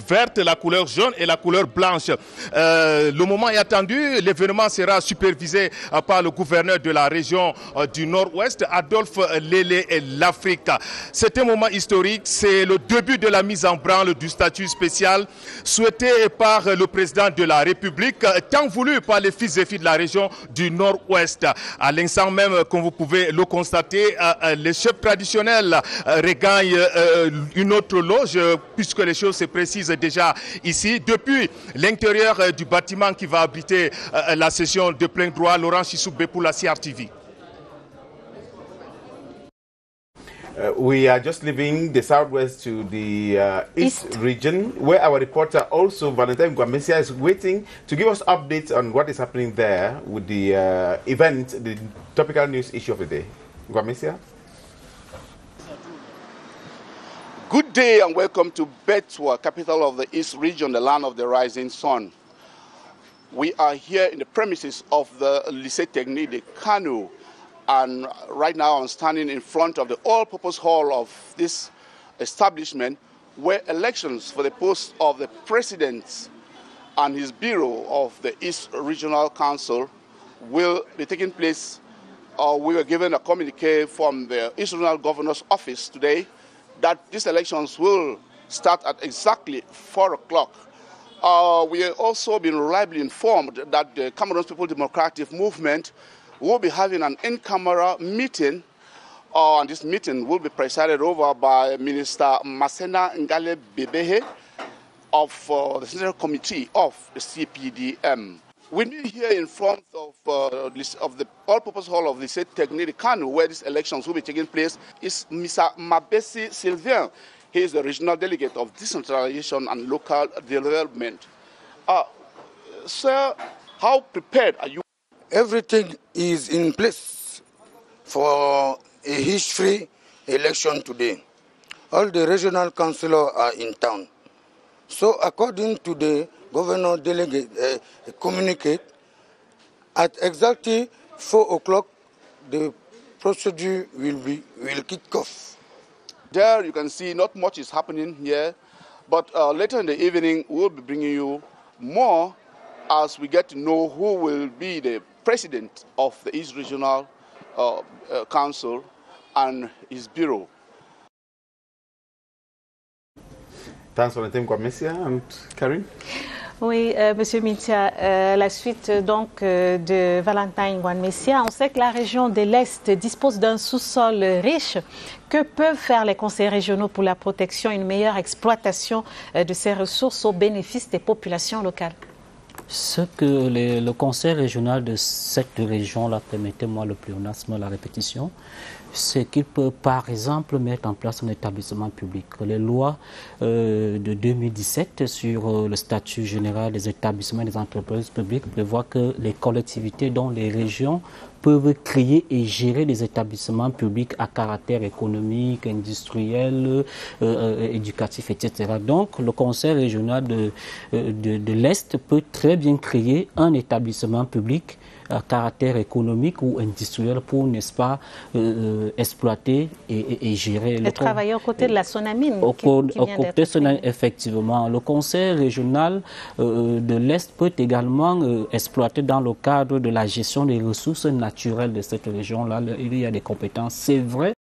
verte, la couleur jaune et la couleur blanche. Le moment est attendu, l'événement sera supervisé par le gouverneur de la région du Nord-Ouest, Adolphe Lélé l'Afrique. C'est un moment historique, c'est le début de la mise en branle du statut spécial souhaité par le président de la République, tant voulu par les fils et filles de la région du Nord-Ouest. À l'instant même, comme vous pouvez le constater, les chefs traditionnels regagnent une autre loge, puisque les choses se précisent déjà ici. Depuis l'intérieur du bâtiment qui va abriter la session de plein droit, Laurent Chissoubé pour la CRTV. We are just leaving the southwest to the east region, where our reporter also, Valentine Guamesia, is waiting to give us updates on what is happening there with the event, the topical news issue of the day. Guamesia? Good day and welcome to Betua, capital of the East region, the land of the rising sun. We are here in the premises of the Lycée Technique de Kano, and right now I'm standing in front of the all-purpose hall of this establishment where elections for the post of the president and his bureau of the East Regional Council will be taking place. We were given a communique from the East Regional Governor's office today that these elections will start at exactly 4 o'clock. We have also been reliably informed that the Cameroon People's Democratic Movement will be having an in-camera meeting, and this meeting will be presided over by Minister Masena Ngale Bebehe of the Central Committee of the CPDM. With me here in front of the all-purpose hall of the Lycée Technique de Kano, where these elections will be taking place, is Mr. Mabesi Sylvain. He is the regional delegate of decentralization and local development. Sir, how prepared are you? Everything is in place for a history election today. All the regional councillors are in town. So according to the governor delegate communicate, at exactly 4 o'clock the procedure will kick off. There you can see not much is happening here, but later in the evening we'll be bringing you more as we get to know who will be the president of the East Regional Council and his bureau. Thanks for the time, Kwamesia and Karine. Oui, Monsieur Mintia, la suite donc de Valentine Guamesia. On sait que la région de l'Est dispose d'un sous-sol riche. Que peuvent faire les conseils régionaux pour la protection et une meilleure exploitation de ces ressources au bénéfice des populations locales? Ce que le conseil régional de cette région-là, permettez-moi le pléonasme, la répétition, c'est qu'il peut par exemple mettre en place un établissement public. Les lois de 2017 sur le statut général des établissements et des entreprises publiques prévoient que les collectivités dont les régions peuvent créer et gérer des établissements publics à caractère économique, industriel, éducatif, etc. Donc, le conseil régional de l'Est peut très bien créer un établissement public à caractère économique ou industriel pour, n'est-ce pas, exploiter et gérer. Et travailler aux côtés de la Sonamine. Aux côtés de Sonamine, effectivement. Le conseil régional de l'Est peut également exploiter dans le cadre de la gestion des ressources naturelles de cette région-là. Il y a des compétences, c'est vrai.